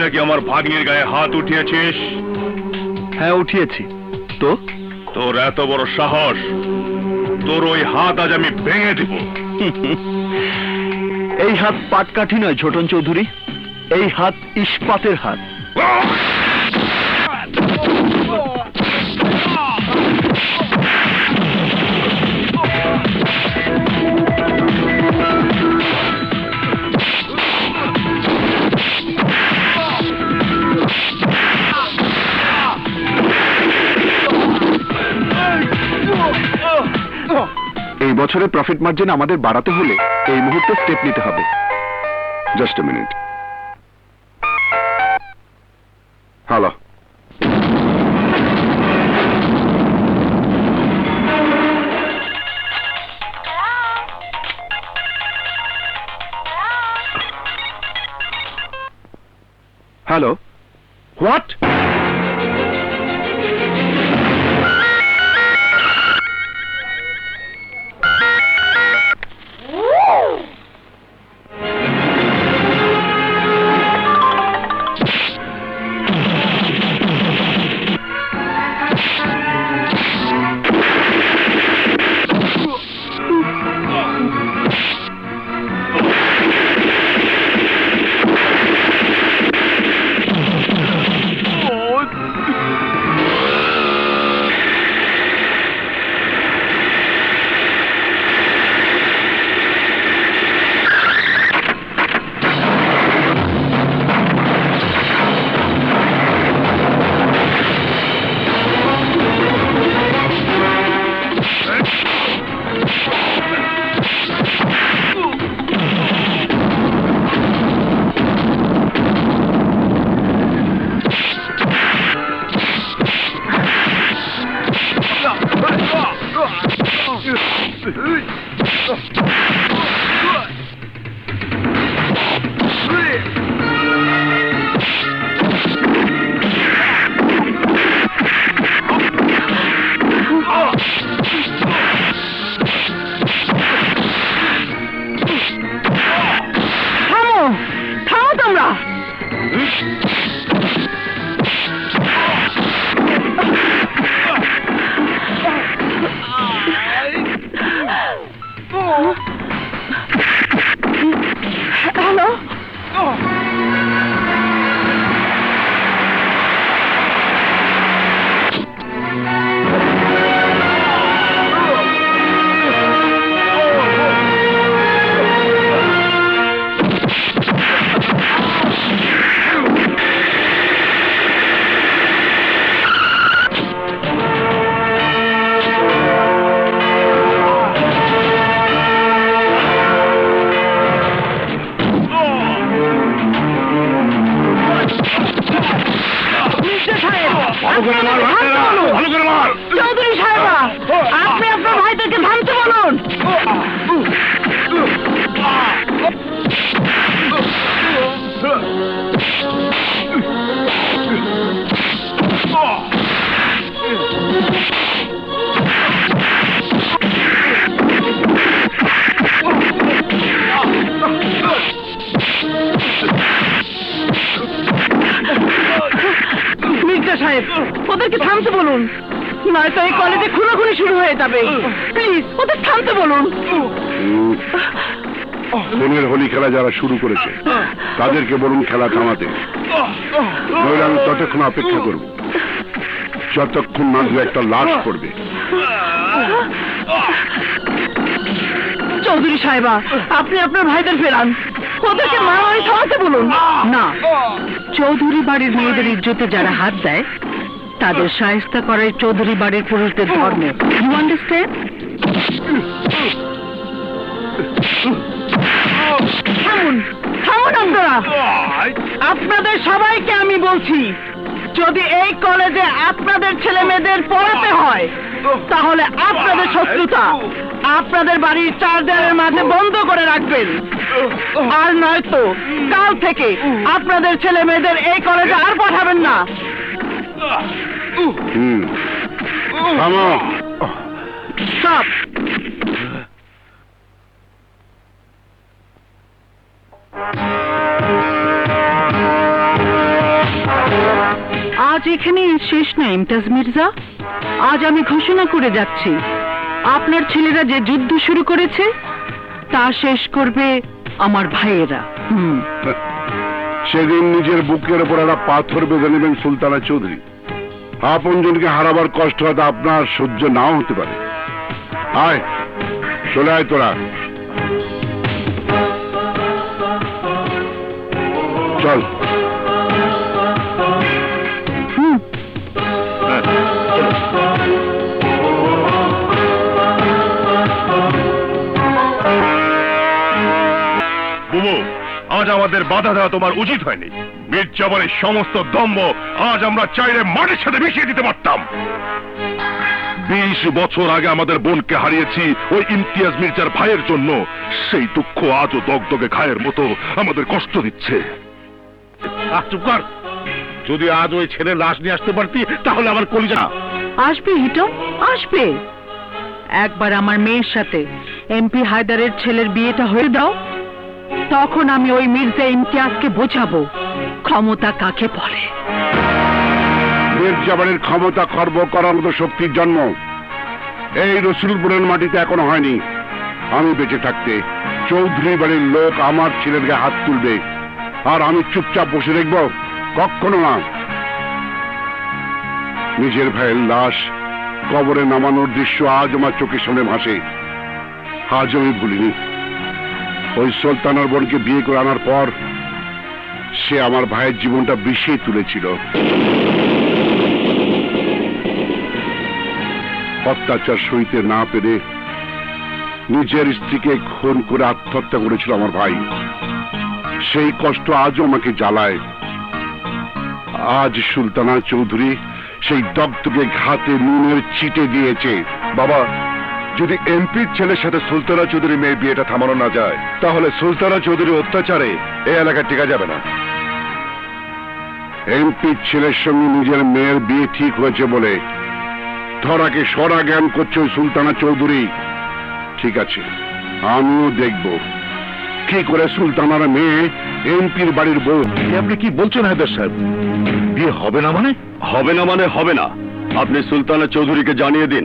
নাকি আমার ভাগ্নির গায়ে হাত উঠিয়েছিস? হ্যাঁ উঠিয়েছি। তো তোর এত বড় সাহস, তোর ওই হাত আজ আমি ভেঙে দিব। এই হাত পাটকাঠি নয় ছোটন চৌধুরী, এই হাত ইস্পাতের হাত। এই বছরের প্রফিট মার্জিন আমাদের বাড়াতে হলে এই মুহূর্তে স্টেপ নিতে হবে। Just a minute. Hello, hello, what? Chowdhury সাহেবা, আপনি আপনার ভাইদেরকে থামতে বলুন। মির্জা সাহেব, ওদেরকে থামতে বলুন, নয়তো এই কলেজে খুনোখুনি শুরু হয়ে যাবে। প্লিজ ওদের থামতে বলুন। খুনের হোলি খেলা যারা শুরু করেছে তাদেরকে বলুন খেলা থামাতে, নইলে আমি ততক্ষণ অপেক্ষা করব যতক্ষণ না দু একটা লাশ পড়বে। চৌধুরী সাহেবা, আপনি আপনার ভাইদের ফেরান, ওদেরকে মারামারি থামাতে বলুন। না, চৌধুরী বাড়ির মেয়েদের ইজ্জতে যারা হাত দেয় তাদের শায়েস্তা করাই চৌধুরী বাড়ির পুরুষদের ধর্ম। You understand? থামুন, থামুন আপনারা। আপনাদের সবাইকে আমি বলছি, যদি এই কলেজে আপনাদের ছেলে মেয়েদের পড়াতে হয় তাহলে আপনাদের শত্রুতা আপনাদের বাড়ির চার দেয়ালের মাঝে বন্ধ করে রাখবেন, আর নয়তো কাল থেকে আপনাদের ছেলে মেয়েদের এই কলেজে আর পাঠাবেন না। স্টপ। কাজ এখানে শেষ না ইমতাজ মির্জা। আজ আমি ঘোষণা করে যাচ্ছি, আপনার ছেলেরা যে যুদ্ধ শুরু করেছে তা শেষ করবে আমার ভাইয়েরা। সেদিন নিজের বুকের ওপর একটা পাথর বেঁধে নেবেন সুলতানা চৌধুরী। আপনজনকে হারাবার কষ্ট হয়তো আপনার সহ্য নাও হতে পারে। আয়, চলে আয় তোরা, চল। বুবু, আজ আমাদের বাধা দেওয়া তোমার উচিত হয়নি। মির্জাবাড়ির সমস্ত দম্ভ আজ আমরা চাইলে মাটির সাথে মিশিয়ে দিতে পারতাম। 20 বছর আগে আমাদের বোনকে হারিয়েছি ওই ইমতিয়াজ মির্জার ভাইয়ের জন্য। সেই দুঃখ আজও দগদগে ঘায়ের মতো আমাদের কষ্ট দিচ্ছে। চুপ কর। যদি আজ ওই ছেলের লাশ নিয়ে আসতে পারতি তাহলে আমার কলিজা। আসবে হিটন, আসবে। একবার আমার মেয়ের সাথে এমপি হায়দারের ছেলের বিয়েটা হয়ে দাও, তখন আমি ওই মির্জা ইমতিয়াজকে বোঝাবো ক্ষমতা কাকে বলে। মির্জাবাড়ির ক্ষমতা খর্ব করার মতো শক্তির জন্ম এই রসুলপুরের মাটিতে এখনো হয়নি। আমি বেঁচে থাকতে চৌধুরী বাড়ির লোক আমার ছেলের গায়ে হাত তুলবে, আর আমি চুপচাপ বসে দেখব? কখনো না। নিজের ভাইয়ের লাশ কবরে নামানোর দৃশ্য আজ আমার চোখের সামনে ভাসে। আজ আমি ভুলিনি। ওই সুলতানার বোনকে বিয়ে করে আনার পর সে আমার ভাইয়ের জীবনটা বিষিয়ে তুলেছিল। অত্যাচার সইতে না পেরে নিজের স্ত্রীকে খুন করে আত্মহত্যা করেছিল আমার ভাই। সেই কষ্ট আজও আমাকে জ্বালায়। আজ সুলতানা চৌধুরী সেই দগ্ধকে ঘাতে নুনের ছিটে দিয়েছে। বাবা, যদি এমপির ছেলের সাথে সুলতানা চৌধুরী মেয়ের বিয়েটা থামানো না যায়, তাহলে সুলতানা চৌধুরীর অত্যাচারে এই এলাকা টিকা যাবে না। এমপির ছেলের সঙ্গে নিজের মেয়ের বিয়ে ঠিক হয়েছে বলে ধরাকে সরা জ্ঞান করছে ওই সুলতানা চৌধুরী। ঠিক আছে, আমিও দেখব কি করে সুলতানার মেয়ে এমপির বাড়ির বউ। আপনি কি বলছেন হায়দার সাহেব? বিয়ে হবে না মানে? হবে না মানে হবে না। আপনি সুলতানা চৌধুরীকে জানিয়ে দিন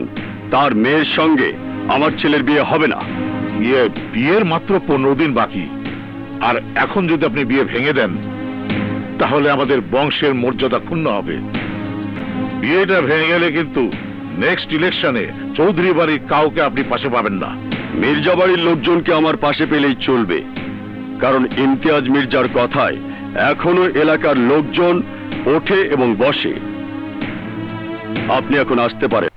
তার মেয়ের সঙ্গে আমার ছেলের বিয়ে হবে না। বিয়ের মাত্র 15 দিন বাকি, আর এখন যদি আপনি বিয়ে ভেঙে দেন তাহলে আমাদের বংশের মর্যাদা ক্ষুণ্ণ হবে। বিয়েটা ভেঙে গেলে কিন্তু নেক্সট ইলেকশনে চৌধুরী বাড়ির কাউকে আপনি পাশে পাবেন না। মির্জা বাড়ির লোকজনকে আমার পাশে পেলেই চলবে, কারণ ইমতিয়াজ মির্জার কথায় এখনো এলাকার লোকজন ওঠে এবং বসে। আপনি এখন আসতে পারেন।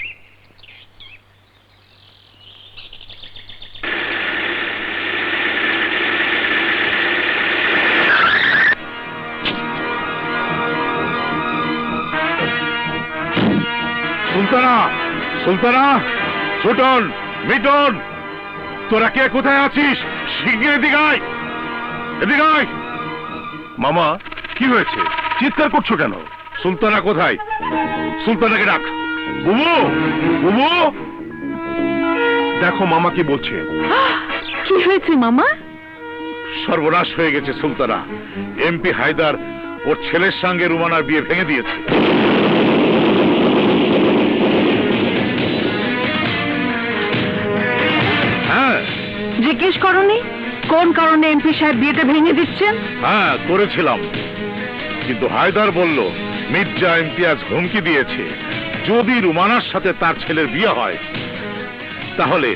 সুলতানা, সুলতানা, ছোটন, মিটন, তোরা কে কোথায় আছিস? শিগগির এদিকে আয়, এদিকে আয়। মামা, কি হয়েছে? চিৎকার করছো কেন? সুলতানা কোথায়? সুলতানাকে ডাক। বুবু, বুবু, দেখো মামা কি বলছে। কি হয়েছে মামা? সর্বনাশ হয়ে গেছে সুলতানা। এমপি হায়দার ওর ছেলের সঙ্গে রুমানার বিয়ে ভেঙে দিয়েছে। হ্যাঁ। জিজ্ঞেস করনি কোন কারণে এমপি সাহেব বিয়েটা ভেঙে দিচ্ছেন? হ্যাঁ, করেছিলাম, কিন্তু হায়দার বলল মির্জা ইমতিয়াজ হুমকি দিয়েছে যদি রুমানার সাথে তার ছেলের বিয়ে হয় তাহলে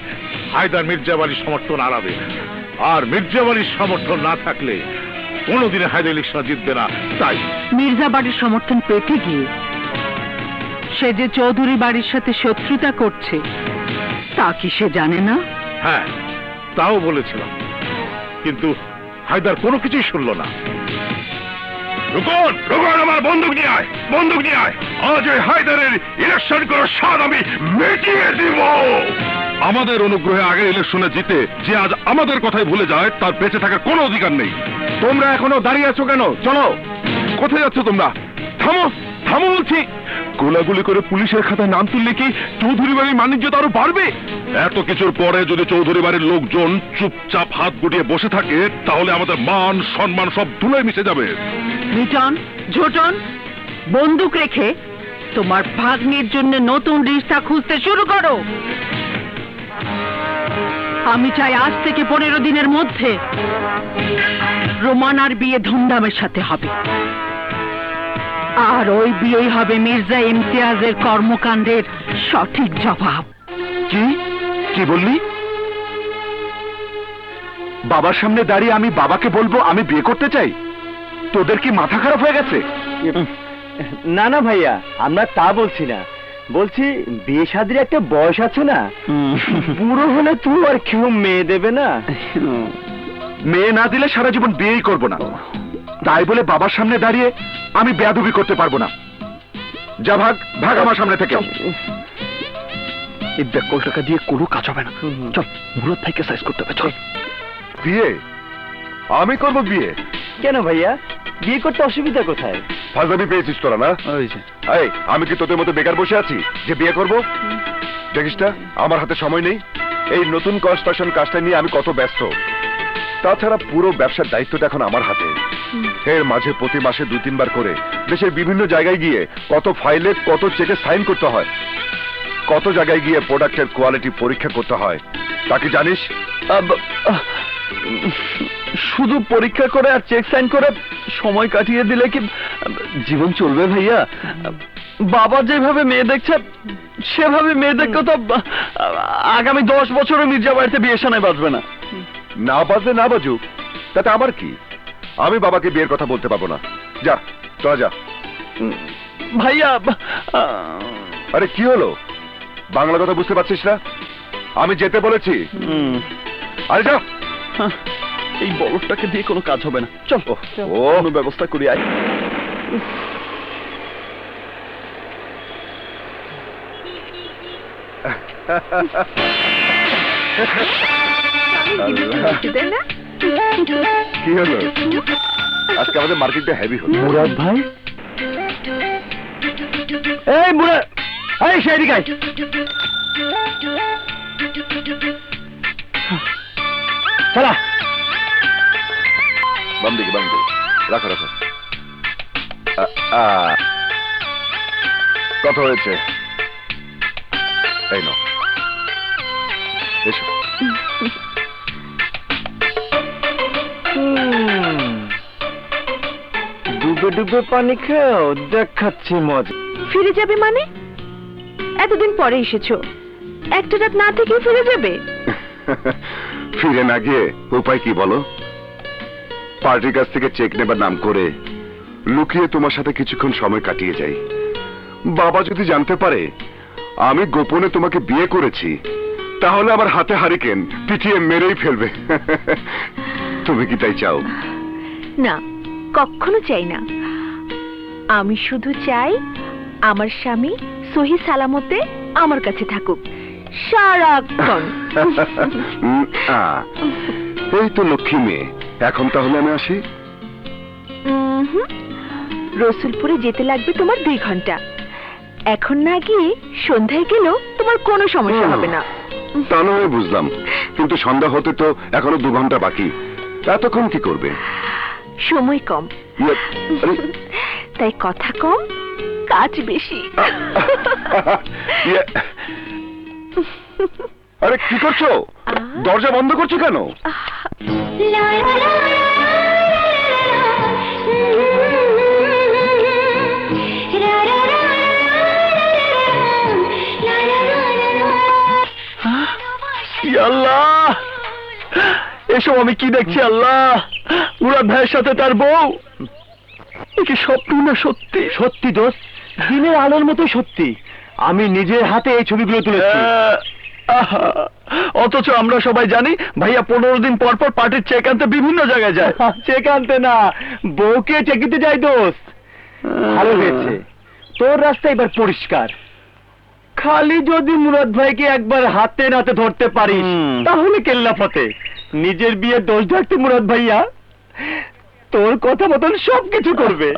হায়দার মির্জা বাড়ির সমর্থন হারাবে, আর মির্জা বাড়ির সমর্থন না থাকলে কোনোদিনে হায়দার ইলেকশন জিতবে না। তাই মির্জা বাড়ির সমর্থন পেতে গিয়ে সে যে চৌধুরী বাড়ির সাথে শত্রুতা করছে তা কি সে জানে না? হ্যাঁ, তাও বলেছিলাম, কিন্তু হায়দার কোনো কিছুই শুনলো না। রুকন, রুকন, আমার বন্দুক নিয়ে আয়, বন্দুক নিয়ে আয়। আজ ওই হায়দারের ইলেকশন করার স্বাদ আমি মিটিয়ে দিব। আমাদের অনুগ্রহে আগের ইলেকশনে জিতে যে আজ আমাদের কথাই ভুলে যায় তার বেঁচে থাকার কোনো অধিকার নেই। তোমরা এখনো দাঁড়িয়ে আছো কেন? চলো। কোথায় যাচ্ছ তোমরা? থামো, থামো বলছি। গোলাগুলি করে পুলিশের খাতায় নাম তুললে কি চৌধুরী বাড়ির মানিজ্যতা আরো বাড়বে? এত কিছুর পরে যদি চৌধুরী বাড়ির লোকজন চুপচাপ হাত গুটিয়ে বসে থাকে তাহলে আমাদের মান সম্মান সব ধুলোয় মিশে যাবে। মিটন, ঝোটন, বন্দুক রেখে তোমার ভাগ্নির জন্য নতুন রিশতা খুঁজতে শুরু করো। আমি চাই আজ থেকে 15 দিনের মধ্যে রোমানার বিয়ে ধুমধামের সাথে হবে, আর ওই বিয়েই হবে মির্জা ইমতিয়াজের কর্মকাণ্ডের সঠিক জবাব। কি কি বললি? বাবার সামনে দাঁড়িয়ে আমি বাবাকে বলবো আমি বিয়ে করতে চাই? তোদের কি মাথা খারাপ হয়ে গেছে? না না ভাইয়া, আমরা তা বলছি না, বলছি বিয়ে শাদীর একটা বয়স আছে না, বুড়ো হলে তুই আর কেউ মেয়ে দেবে না। মেয়ে না দিলে সারা জীবন বিয়েই করব না, তাই বলে বাবার সামনে দাঁড়িয়ে আমি বেয়াদবি করতে পারবো না। যা ভাগ ভাগ আমার সামনে থেকে। এই ব্যাগ টাকা দিয়ে কোনো কাজ হবে না। চল মুরত ভাইকে সাইজ করতে হবে। চল। বিয়ে? আমি করব বিয়ে? কেন ভাইয়া, বিয়ে করতে অসুবিধা কোথায়? ফাজলামি পেয়েছিস তোরা না? এই, আমি কি তোদের মতো বেকার বসে আছি যে বিয়ে করব? দেখিস না আমার হাতে সময় নেই। এই নতুন কনস্ট্রাকশন কাজটা নিয়ে আমি কত ব্যস্ত। তাছাড়া পুরো ব্যবসার দায়িত্বটা এখন আমার হাতে। এর মাঝে প্রতি মাসে 2-3 বার করে দেশের বিভিন্ন জায়গায় গিয়ে কত ফাইলে কত চেকে সাইন করতে হয়, কত জায়গায় গিয়ে প্রোডাক্টের কোয়ালিটি পরীক্ষা করতে হয়, তা কি জানিস? শুধু পরীক্ষা করে আর চেক সাইন করে সময় কাটিয়ে দিলে কি জীবন চলবে ভাইয়া? বাবা যেভাবে মেয়ে দেখছে সেভাবে মেয়ে দেখলে তো আগামী 10 বছরও মির্জা বাড়িতে বিয়ে শানায় বাজবে না। না বাজলে না বাজুক, তাতে আমার কি? আমি বাবাকে বিয়ের কথা বলতে পারবো না। যা তোরা যা। ভাইয়া আরে কি হলো? বাংলা কথা বুঝতে পারছিস না? আমি যেতে বলেছি। আরে যা। এই বলদটাকে দিয়ে কোনো কাজ হবে না। চল কোনো ব্যবস্থা করি। আয় কি হলো? আজকে আমাদের মার্কেটটা হেভি হলো। মুরাদ ভাই, এই মুরাদ, এই সেদিকে আয়। চলা বাম দিকে রাখো রাখো। কত হয়েছে? এই নাও, এসো। ডুবে ডুবে পানি খাও, দেখাচ্ছি মজা। ফিরে যাবে মানে? এতদিন পরে এসেছো, একটা রাত না থেকে ফিরে যাবে? ফিরে না গিয়ে উপায় কি বলো? পার্টির কাছ থেকে চেক নেবার নাম করে লুকিয়ে তোমার সাথে কিছুক্ষণ সময় কাটিয়ে যাই। বাবা যদি জানতে পারে আমি গোপনে তোমাকে বিয়ে করেছি, তাহলে আমার হাতে হারিকেন পিটিয়ে মেরেই ফেলবে। তুমি কি তাই চাও? না, কখনো চাই না। আমি শুধু চাই আমার স্বামী সহি সালামতে আমার কাছে থাকুক সারাক্ষণ। এই তো লক্ষ্মী মেয়ে। এখন তাহলে আমি আসি। রসুলপুরে যেতে লাগবে তোমার 2 ঘন্টা। এখন না গিয়ে সন্ধ্যায় গেলেও তোমার কোনো সমস্যা হবে না। তা নয় বুঝলাম, কিন্তু সন্ধ্যা হতে তো এখনো 2 ঘন্টা বাকি। এতক্ষণ কি করবে? সময় কম, তাই কথা কম কাজ বেশি। আরে কি করছো? দরজা বন্ধ করছো কেন? আল্লাহ, এসব আমি কি দেখছি? আল্লাহ, মুরাদ ভাইয়ের সাথে তার বউ। কি স্বপ্ন না সত্যি? সত্যি দোস্ত, দিনের আলোর মতো সত্যি। আমি নিজের হাতে এই ছবিগুলো তুলেছি। অথচ আমরা সবাই জানি ভাইয়া 15 দিন পর পর পার্টির চেক আনতে বিভিন্ন জায়গায় যায়। চেক আনতে না, বউকে চেক দিতে যাই দোস্ত। ভালো হয়েছে, তোর রাস্তা এবার পরিষ্কার। খালি যদি মুরাদ ভাইকে একবার হাতে নাতে ধরতে পারিস তাহলে কেল্লা ফতে। নিজের বিয়ে দোষ ঢাকতে মুরাদ ভাইয়া তোর কথা মতন সবকিছু করবে।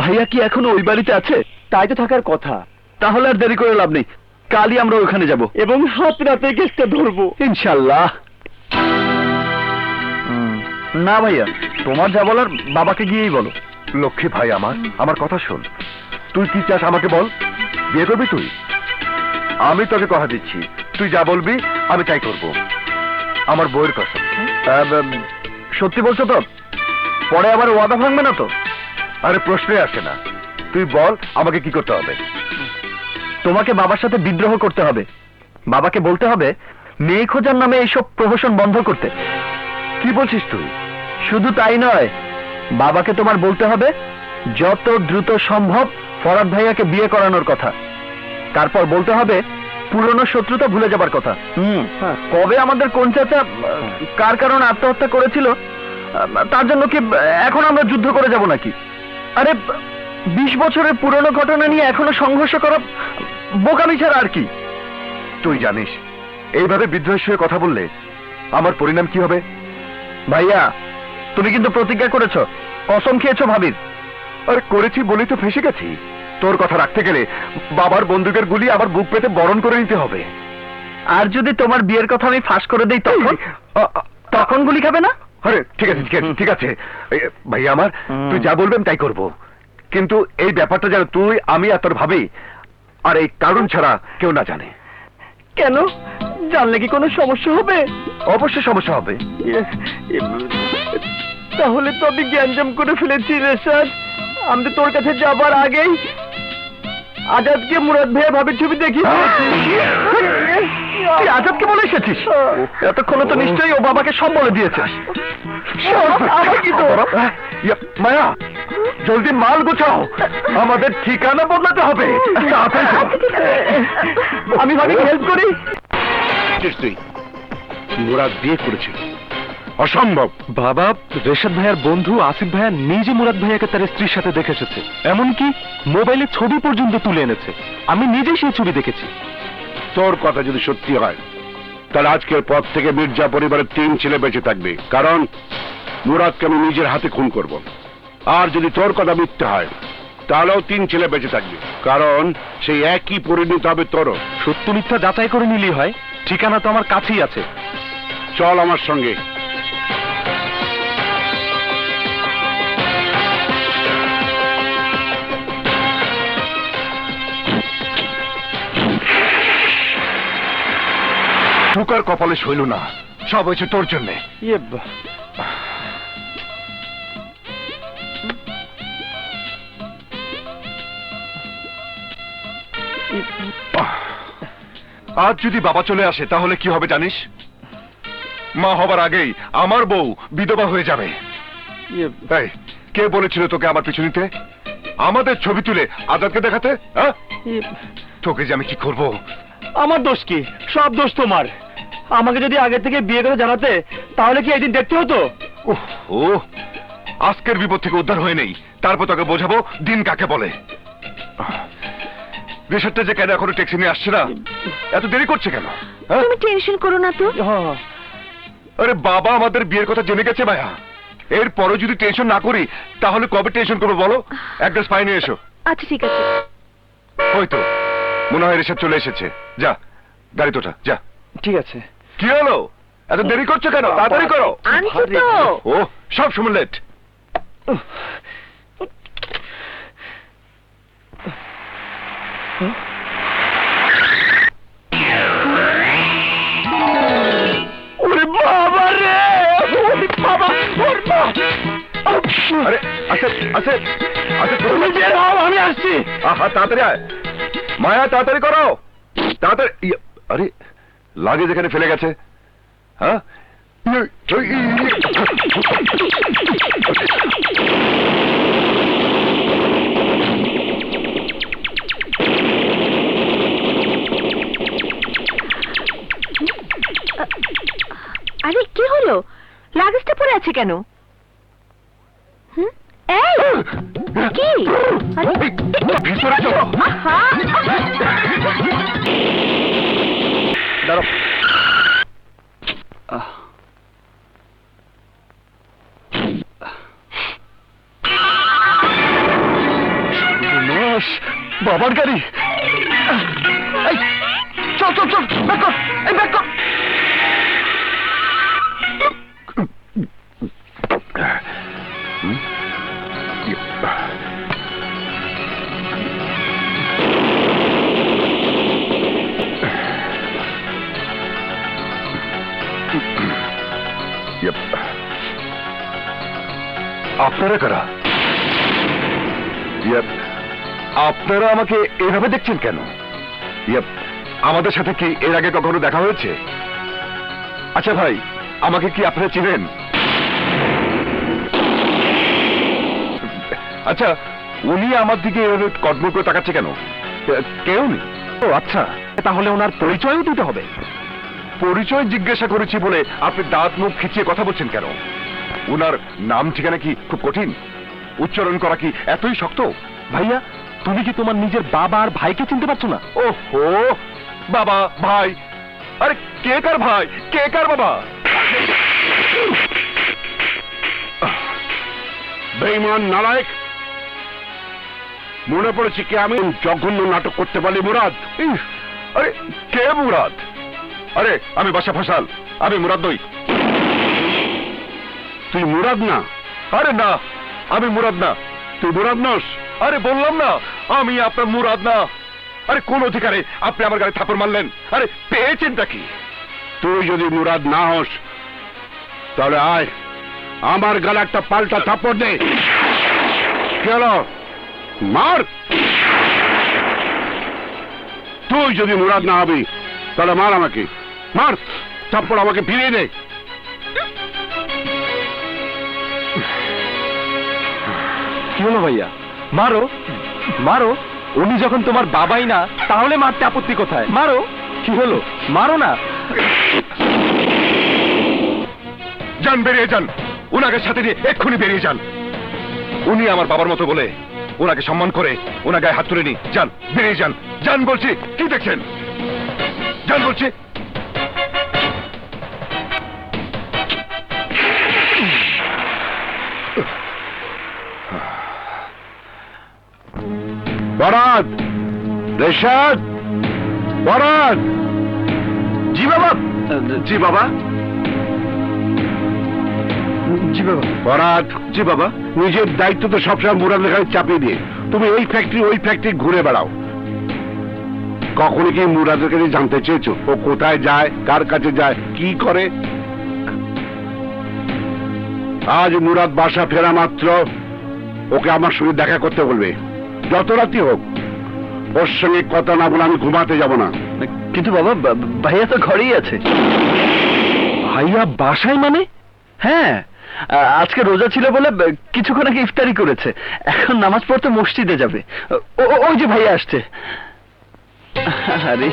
ভাইয়া কি এখনো ওই বাড়িতে আছে? তাই তো থাকার কথা। তাহলে আর দেরি করে লাভ নেই, কালই আমরা ওখানে যাব এবং হাত রাতে কেসটা ধরবো ইনশাল্লাহ। না ভাইয়া, তোমার যা বলার বাবাকে গিয়েই বলো। লক্ষ্মী ভাই আমার কথা শোন। তুই কি চাস আমাকে বল, বিয়ে করবি তুই? আমি তোকে কথা দিচ্ছি, তুই যা বলবি আমি তাই করব, আমার বউয়ের কথা। সত্যি বলছো তো? পরে আবার ওয়াদা ভাঙবে না তো? আরে প্রশ্নে আসে না, তুই বল আমাকে কি করতে হবে। তোমাকে বাবার সাথে বিদ্রোহ করতে হবে, বাবাকে বলতে হবে মেয়ে খোঁজার নামে এইসব প্রহসন বন্ধ করতে। কি বলছিস তুই? শুধু তাই নয়, বাবাকে তোমার বলতে হবে যত দ্রুত সম্ভব ফরাদ ভাইয়াকে বিয়ে করানোর কথা। তারপর বলতে হবে পুরনো শত্রুতা ভুলে যাবার কথা। কবে আমাদের কোন চাচা কার কারণে আত্মহত্যা করেছিল তার জন্য কি এখন আমরা যুদ্ধ করে যাব নাকি? আরে 20 বছরের পুরনো ঘটনা নিয়ে এখনো সংঘর্ষ করা বোকামি ছাড়া আর কি। তুই জানিস এইভাবে বিদ্রোহের সঙ্গে কথা বললে আমার পরিণাম কি হবে? ভাইয়া, তুমি কিন্তু প্রতিজ্ঞা করেছো, কসম খেয়েছো ভাবির। আরে করেছি বলেই তো ফেসে গেছি। তোর কথা রাখতে গেলে বাবার বন্দুকের গুলি আমার বুক পেতে বরণ করে নিতে হবে। আর যদি তোমার বিয়ের কথা আমি ফাঁস করে দেই তখন? তখন গুলি খাবে না? আরে ঠিক আছে ঠিক আছে ঠিক আছে ভাইয়া আমার, তুই যা বলবেন তাই করব, কিন্তু এই ব্যাপারটা যেন তুই, আমি আর তোর ভাবি আর এই কারণ ছাড়া কেউ না জানে। কেন? জানলে কি কোনো সমস্যা হবে? অবশ্যই সমস্যা হবে। তাহলে তো আমি জ্ঞানজাম করে ফেলেছি রেশাদ। আমি তো তোর কাছে যাবার আগেই আজাদকে মুরাদ ভাইয়া ভাবির ছবি দেখি। তুই আজাদকে বলে এসেছিস? এতক্ষণে তো নিশ্চয়ই ও বাবাকে সব বলে দিয়েছে। মায়া, জলদি মাল গোছাও, আমাদের ঠিকানা বদলাতে হবে। আমি ভাবি হেল্প করি। তুই মুরাদ বিয়ে করেছিল? অসম্ভব। বাবা, রেশাদ ভাইয়ার বন্ধু আসিফ ভাইয়া নিজে মুরাদ ভাইয়াকে তার স্ত্রীর সাথে দেখে এসেছে, এমনকি মোবাইলে ছবি পর্যন্ত তুলে এনেছে। আমি নিজেই সেই ছবি দেখেছি। তোর কথা যদি সত্যি হয় তাহলে আজকের পর থেকে মির্জা পরিবারের 3 ছেলে বেঁচে থাকবে, কারণ মুরাদকে আমি নিজের হাতে খুন করব। আর যদি তোর কথা মিথ্যে হয় তাহলেও 3 ছেলে বেঁচে থাকবে, কারণ সেই একই পরিণত হবে তোরও। সত্য মিথ্যা যাচাই করে নিলেই হয়, ঠিকানা তো আমার কাছেই আছে। চল আমার সঙ্গে। ঢোকার কপালে সইল না, সব হয়েছে তোর জন্যে। আজ যদি বাবা চলে আসে তাহলে কি হবে জানিস? মা হবার আগেই আমার বউ বিধবা হয়ে যাবে। এই, কে বলেছিল তোকে আমার পিছু নিতে, আমাদের ছবি তুলে আজাদকে দেখাতে? তোকে যে আমি কি করব? আমার দোষ কি? সব দোষ তোমার। আমাকে যদি আগে থেকে বিয়ে করে জানাতে তাহলে কি একদিন দেখতে হতো? ও আজকের বিপদ থেকে উদ্ধার হয়ে নেই, তারপর তোকে বোঝাবো দিন কাকে বলে। রেশাদটা যে কেন এখনো ট্যাক্সি নিয়ে আসছে না, এত দেরি করছে কেন? তুমি টেনশন করো না তো। আরে বাবা আমাদের বিয়ের কথা জেনে গেছে ভাইয়া, এরপরও যদি টেনশন না করি তাহলে কবে টেনশন করবো বলো? এক গ্লাস পানি নিয়ে এসো। আচ্ছা ঠিক আছে। হয়তো মনে হয় রেশাদ চলে এসেছে, যা গাড়ি তোটা যা। ঠিক আছে। কি হলো, এত দেরি করছো কেন? তাড়াতাড়ি করো। আনছি তো। ও সব সময় লেট। ওরে বাবা রে, ওরে বাবা, ওরে বাবা। আরে আচ্ছা আচ্ছা আচ্ছা, তুমি বের হও, আমি আসছি। আহা তাড়াতাড়ি আয় মায়া, তাড়াতাড়ি করো, তাড়াতাড়ি। আরে লাগেজ এখানে ফেলে গেছে। হ্যাঁ আরে কি হলো? লাগেজটা পড়ে আছে কেন? এই কি? আরে ভিতরে চলো। আহা! দাঁড়াও। বাবার গাড়ি। এই, চল চল চল, ব্যাক কর, এই ব্যাক কর। আপনারা কারা? আপনারা আমাকে এভাবে দেখছেন কেন? আমাদের সাথে কি এর আগে কখনো দেখা হয়েছে? আচ্ছা ভাই, আমাকে কি আপনারা চিনেন? আচ্ছা, উনি আমার দিকে এভাবে কটমট করে তাকাচ্ছে কেন? কেউ নেই। ও আচ্ছা, তাহলে ওনার পরিচয়ও দিতে হবে। পরিচয় জিজ্ঞাসা করেছি বলে আপনি দাঁত মুখ খিচিয়ে কথা বলছেন কেন? ওনার নাম ঠিকানা কি খুব কঠিন? উচ্চারণ করা কি এতই শক্ত? ভাইয়া, তুমি কি তোমার নিজের বাবা আর ভাইকে চিনতে পারছো না? ওহো, বাবা ভাই, আরে কে কার ভাই, কে কার বাবা? বেঈমান নালায়েক, মনে পড়েছে কি আমি জঘন্য নাটক করতে পারি মুরাদ? আরে কে মুরাদ? আরে আমি বাসা ফসাল, আমি মুরাদ নই। তুই মুরাদ না? আরে না, আমি মুরাদ না। তুই মুরাদ নস? আরে বললাম না, আমি আপনার মুরাদ না। আরে কোন অধিকারে আপনি আমার গায়ে থাপড় মারলেন? আরে পেয়েছেনটা কি? তুই যদি মুরাদ না হস তাহলে আয়, আমার গালে একটা পাল্টা থাপ্পড় দে। কেন মার? তুই যদি মুরাদ না হবি তাহলে মার আমাকে, মার, থাপ্পড় আমাকে ফিরিয়ে দে। কি হলো ভাইয়া? মারো মারো, উনি যখন তোমার বাবাই না, তাহলে মারতে আপত্তি কোথায়? মারো, কি হলো? মারো না। যান, বেরিয়ে যান, ওনাকে সাথে নিয়ে এক্ষুনি বেরিয়ে যান। উনি আমার বাবার মতো বলে ওনাকে সম্মান করে ওনার গায়ে হাত তুলে নি। যান, বেরিয়ে যান, যান বলছি। কি দেখছেন? যান বলছি। বরাদ, রেশাদ, বরাদ। জি বাবা। জি বাবা। জি বাবা। বরাদ, জি বাবা। নিজের দায়িত্ব তো সবসময় মুরাদের ঘাড়ে চাপিয়ে দিয়ে তুমি এই ফ্যাক্টরি ওই ফ্যাক্টরি ঘুরে বেড়াও। কখনো কি মুরাদের কাছে জানতে চেয়েছো ও কোথায় যায়, কার কাছে যায়, কি করে? আজ মুরাদ বাসা ফেরা মাত্র ওকে আমার সঙ্গে দেখা করতে বলবে, যত রাতি হোক। ওর সঙ্গে কথা না বলে আমি ঘুমাতে যাব না। কিন্তু বাবা, ভাইয়া তো ঘরেই আছে। ভাইয়া বাসায় মানে? হ্যাঁ, আজকে রোজা ছিল বলে কিছুক্ষণ আগে ইফতারি করেছে, এখন নামাজ পড়তে মসজিদে যাবে। ওই যে ভাইয়া আসছে। আরে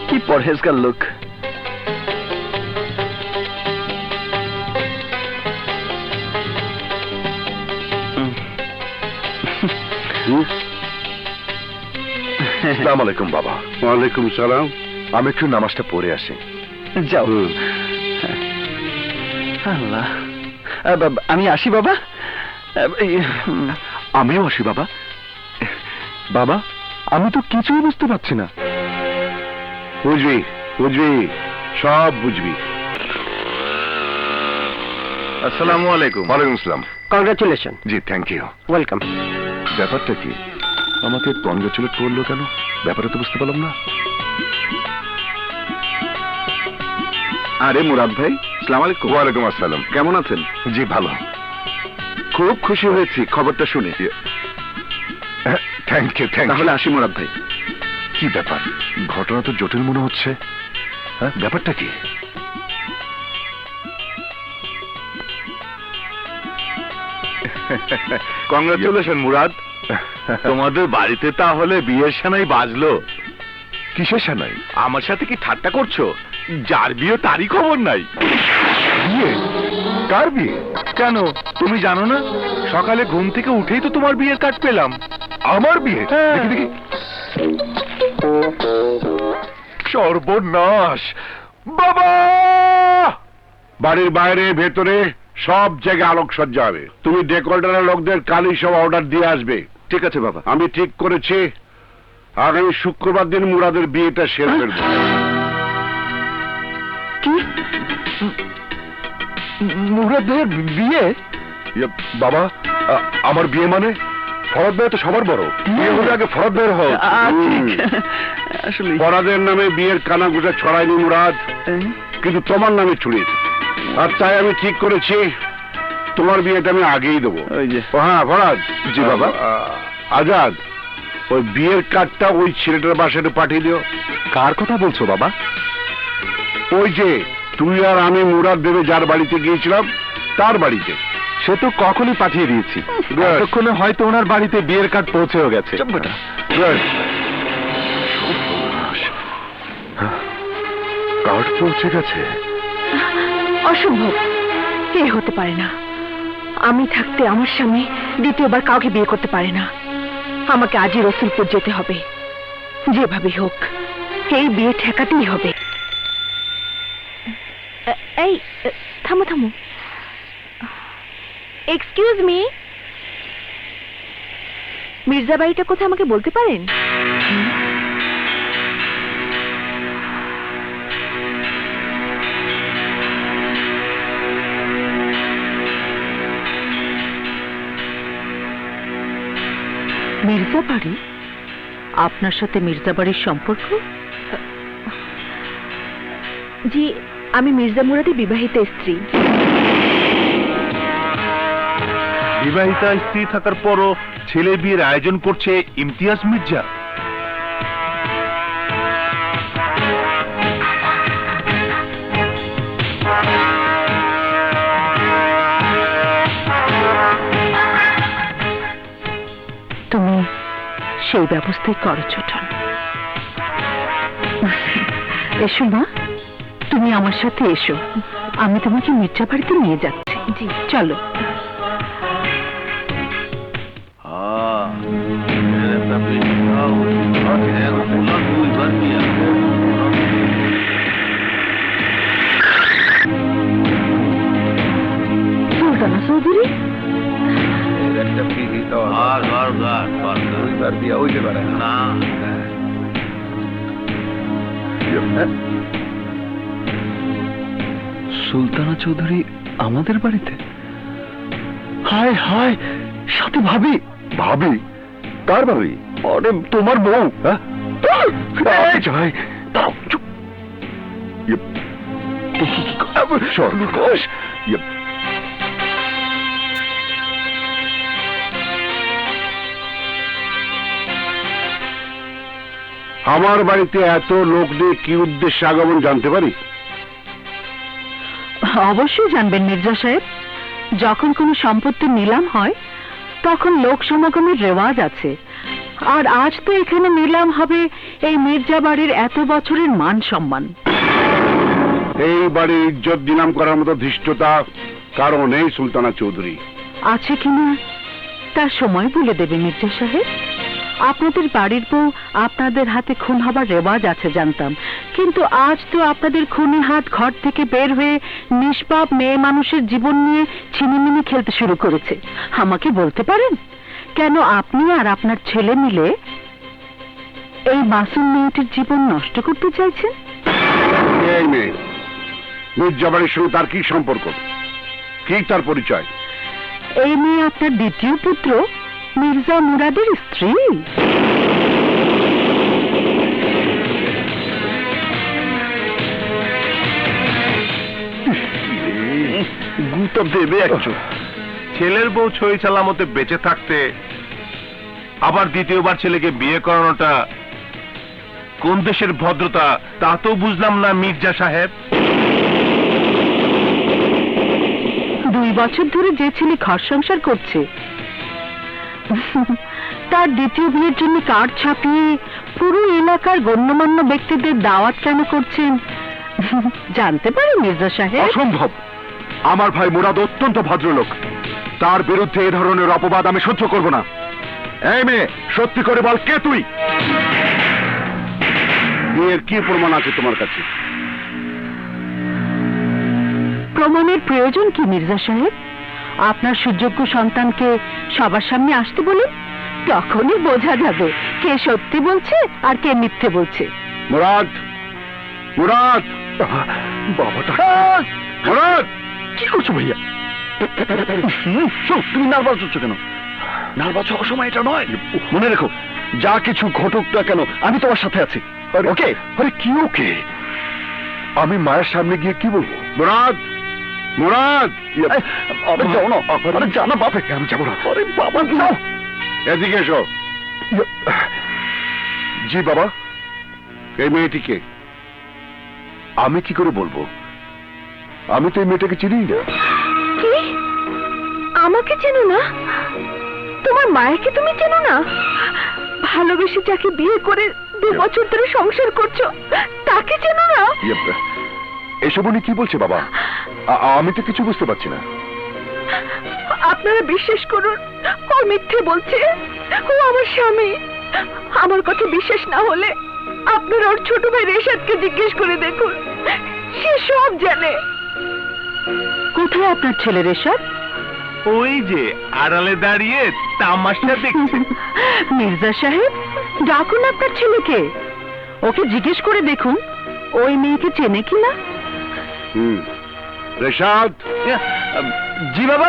কি পরহেজগার লোক। আসসালামু আলাইকুম বাবা। ওয়ালাইকুম সালাম। আমি একটু নামাজটা পড়ে আসি। যাও। আল্লাহ, আমি আসি বাবা। আমিও আসি বাবা। বাবা, আমি তো কিছুই বুঝতে পারছি না। বুঝবি, বুঝবি, সব বুঝবি। আসসালামু আলাইকুম। ওয়ালাইকুম আসসালাম। কংগ্রাচুলেশন। জি, থ্যাংক ইউ। ওয়েলকাম। ব্যাপারটা কি? আমাকে কংগ্রাচুলেট করলো কেন? ব্যাপারটা তো বুঝতে পারলাম না। আরে মুরাদ ভাই, আসসালামু আলাইকুম। ওয়ালাইকুম আসসালাম। কেমন আছেন? জি ভালো। খুব খুশি হয়েছি খবরটা শুনে। Thank you, thank you. তাহলে আসি মুরাদ ভাই। কি ব্যাপার? ঘটনা তো জটিল মনে হচ্ছে। হ্যাঁ, ব্যাপারটা কি? কংগ্রাচুলেশন মুরাদ। তোমাদের বাড়িতে তাহলে বিয়ের সানাই বাজলো। কিসের সানাই? আমার সাথে কি ঠাট্টা করছো? যার বিয়ে তারই খবর নাই। বিয়ে? কার বিয়ে? কেন, তুমি জানো না? সকালে ঘুম থেকে উঠেই তো তোমার বিয়ের কার্ড পেলাম। আমার বিয়ে? হ্যাঁ। দেখি দেখি। সর্বনাশ! বাবা! বাড়ির বাইরে ভেতরে সব জায়গায় আলোকসজ্জা হবে। তুমি ডেকোরেটরের লোকদের কালই সব অর্ডার দিয়ে আসবে। ঠিক আছে বাবা। আমি ঠিক করেছি আগামী শুক্রবার দিন মুরাদের বিয়েটা সেরে ফেলবো। কি? মুরাদের বিয়ে? বাবা, আমার বিয়ে মানে? ফরদ ভাই তো সবার বড়। বিয়ে হলে আগে ফরদ ভাইয়ের হোক। আসলে বরাদের নামে বিয়ের কানাঘুষা ছড়ায়নি মুরাদ, কিন্তু তোমার নামে ছড়িয়েছে। আর তাই আমি ঠিক করেছি তোমার বিয়েটা আমি আগেই দেবো। ওই যে ও হ্যাঁ ফরাজ। জি বাবা। আজাদ, ওই বিয়ের কার্ডটা ওই ছেলেটার বাসাতে পাঠিয়ে দিও। কার কথা বলছো বাবা? ওই যে তুই আর আমি মুরাদ দেবে যার বাড়িতে গিয়েছিলাম তার বাড়িতে। সে তো কখনই পাঠিয়ে দিয়েছি। এতক্ষণে হয়তো ওনার বাড়িতে বিয়ের কার্ড পৌঁছেও গেছে। Good. কার্ড পৌঁছে গেছে? অসম্ভব, এ হতে পারে না। আমি থাকতে আমার স্বামী দ্বিতীয়বার কাউকে বিয়ে করতে পারে না। আমাকে আজই রসুলপুর যেতে হবে, যেভাবে হোক এই বিয়ে ঠেকাতেই হবে। এই থামো থামো, এক্সকিউজ মি, মির্জা বাড়িটা কোথায় আমাকে বলতে পারেন? মির্জা বাড়ি? আপনার সাথে মির্জা বাড়ির সম্পর্ক? জি, আমি মির্জা মুরাদের বিবাহিত স্ত্রী। বিবাহিতা স্ত্রী থাকার পরও ছেলে বিয়ের আয়োজন করছে ইমতিয়াজ মির্জা। তুমি সেই ব্যবস্থাই করো ছোটন। এসো মা, তুমি আমার সাথে এসো, আমি তোমাকে মির্জা বাড়িতে নিয়ে যাচ্ছি। জি চলো। সুলতানা চৌধুরী, সুলতানা চৌধুরী আমাদের বাড়িতে? হায় হায়, সাথে ভাবি। ভাবি? কার ভাবি? আরে তোমার বউ। আমার বাড়িতে এত লোক দিয়ে কি উদ্দেশ্যে আগমন জানতে পারি? অবশ্যই জানবেন মির্জা সাহেব, যখন কোনো সম্পত্তির নিলাম হয় তখন লোক সমাগমের রেওয়াজ আছে। আর আজ তো এখানে নিলাম হবে এই মির্জা বাড়ির এত বছরের মান সম্মান। এই বাড়ির ইজ্জত দিনাম করার মতো ধৃষ্টতা কারণ নেই সুলতানা চৌধুরী। আছে কিনা তার সময় বলে দেবে মির্জা সাহেব। আপনাদের বাড়ির বউ আপনাদের হাতে খুন হবার রেওয়াজ আছে জানতাম, কিন্তু আজ তো আপনাদের খুনি হাত ঘর থেকে বের হয়ে নিষ্পাপ মেয়ে মানুষের জীবন নিয়ে ছিনিমিনি খেলতে শুরু করেছে। আমাকে বলতে পারেন কেন আপনি আর আপনার ছেলে মিলে এই মাসুম মেয়েটির জীবন নষ্ট করতে চাইছেন? এই মেয়ে মির্জা বাড়ির সঙ্গে তার কি সম্পর্ক, কি তার পরিচয়? এই মেয়ে আপনার দ্বিতীয় পুত্র মির্জা মুরাদের স্ত্রী। গুতব দেবে একটু। ছেলের বউ ছই সালামতে বেঁচে থাকতে আবার দ্বিতীয়বার ছেলেকে বিয়ে করানোটা কোন দেশের ভদ্রতা তা তো বুঝলাম না মির্জা সাহেব। 2 বছর ধরে যে ছেলে ঘর সংসার করছে তার দ্বিতীয় বিয়ের জন্য কার্ড ছাপিয়ে পুরো এলাকার গণ্যমান্য ব্যক্তিদের দাওয়াত কেন করছেন জানতে পারি মির্জা সাহেব? অসম্ভব। আমার ভাই মুরাদ অত্যন্ত ভদ্রলোক, তার বিরুদ্ধে এ ধরনের অপবাদ আমি সহ্য করব না। এই মেয়ে, সত্যি করে বল, কে তুই? বিয়ের কি প্রমাণ আছে তোমার কাছে? প্রমাণের প্রয়োজন কি মির্জা সাহেব? আপনার সুযোগ্য সন্তানকে সবার সামনে আসতে বলুন, তখনই বোঝা যাবে কে সত্যি বলছে আর কে মিথ্যে বলছে। মুরাদ, মুরাদ, বাবাটা মুরাদ, কি করছো ভাইয়া? তুমি নার্ভাস হচ্ছ কেন? নার্ভাস হওয়ার সময় এটা নয়। মনে রেখো, যা কিছু ঘটুক না কেন আমি তোমার সাথে আছি। ওকে? আরে কি ওকে? আমি মায়ের সামনে গিয়ে কি বলবো? মুরাদ, মুরাদ আরে যাও না, আরে জানা বাপে, আমি যাবো না। আরে বাবা যাও। এদিকে এসো। জি বাবা। এই মেয়েটিকে আমি কি করে বলবো? আমি তো এই মেয়েটাকে চিনি না। কি আমাকে চেনো না? তোমার মায়েরকে তুমি চেনো না? ভালোবেসে যাকে বিয়ে করে 2 বছর ধরে সংসার করছো তাকে চেনো না? এসব উনি কি বলছে বাবা? আমি তো কিছু বুঝতে পারছি না। আপনারা বিশ্বাস করুন, ও মিথ্যে বলছে। ও আমার স্বামী। আমার কথা বিশ্বাস না হলে আপনারা ওর ছোট ভাই রেশাদকে জিজ্ঞেস করে দেখুন, সে সব জানে। কোথায় আপনার ছেলে রেশাদ? ওই যে আড়ালে দাঁড়িয়ে তামাশা দেখছে। মির্জা সাহেব, ডাকুন আপনার ছেলেকে, ওকে জিজ্ঞেস করে দেখুন ওই মেয়েকে চেনে কিনা। রেশাদ, জি বাবা,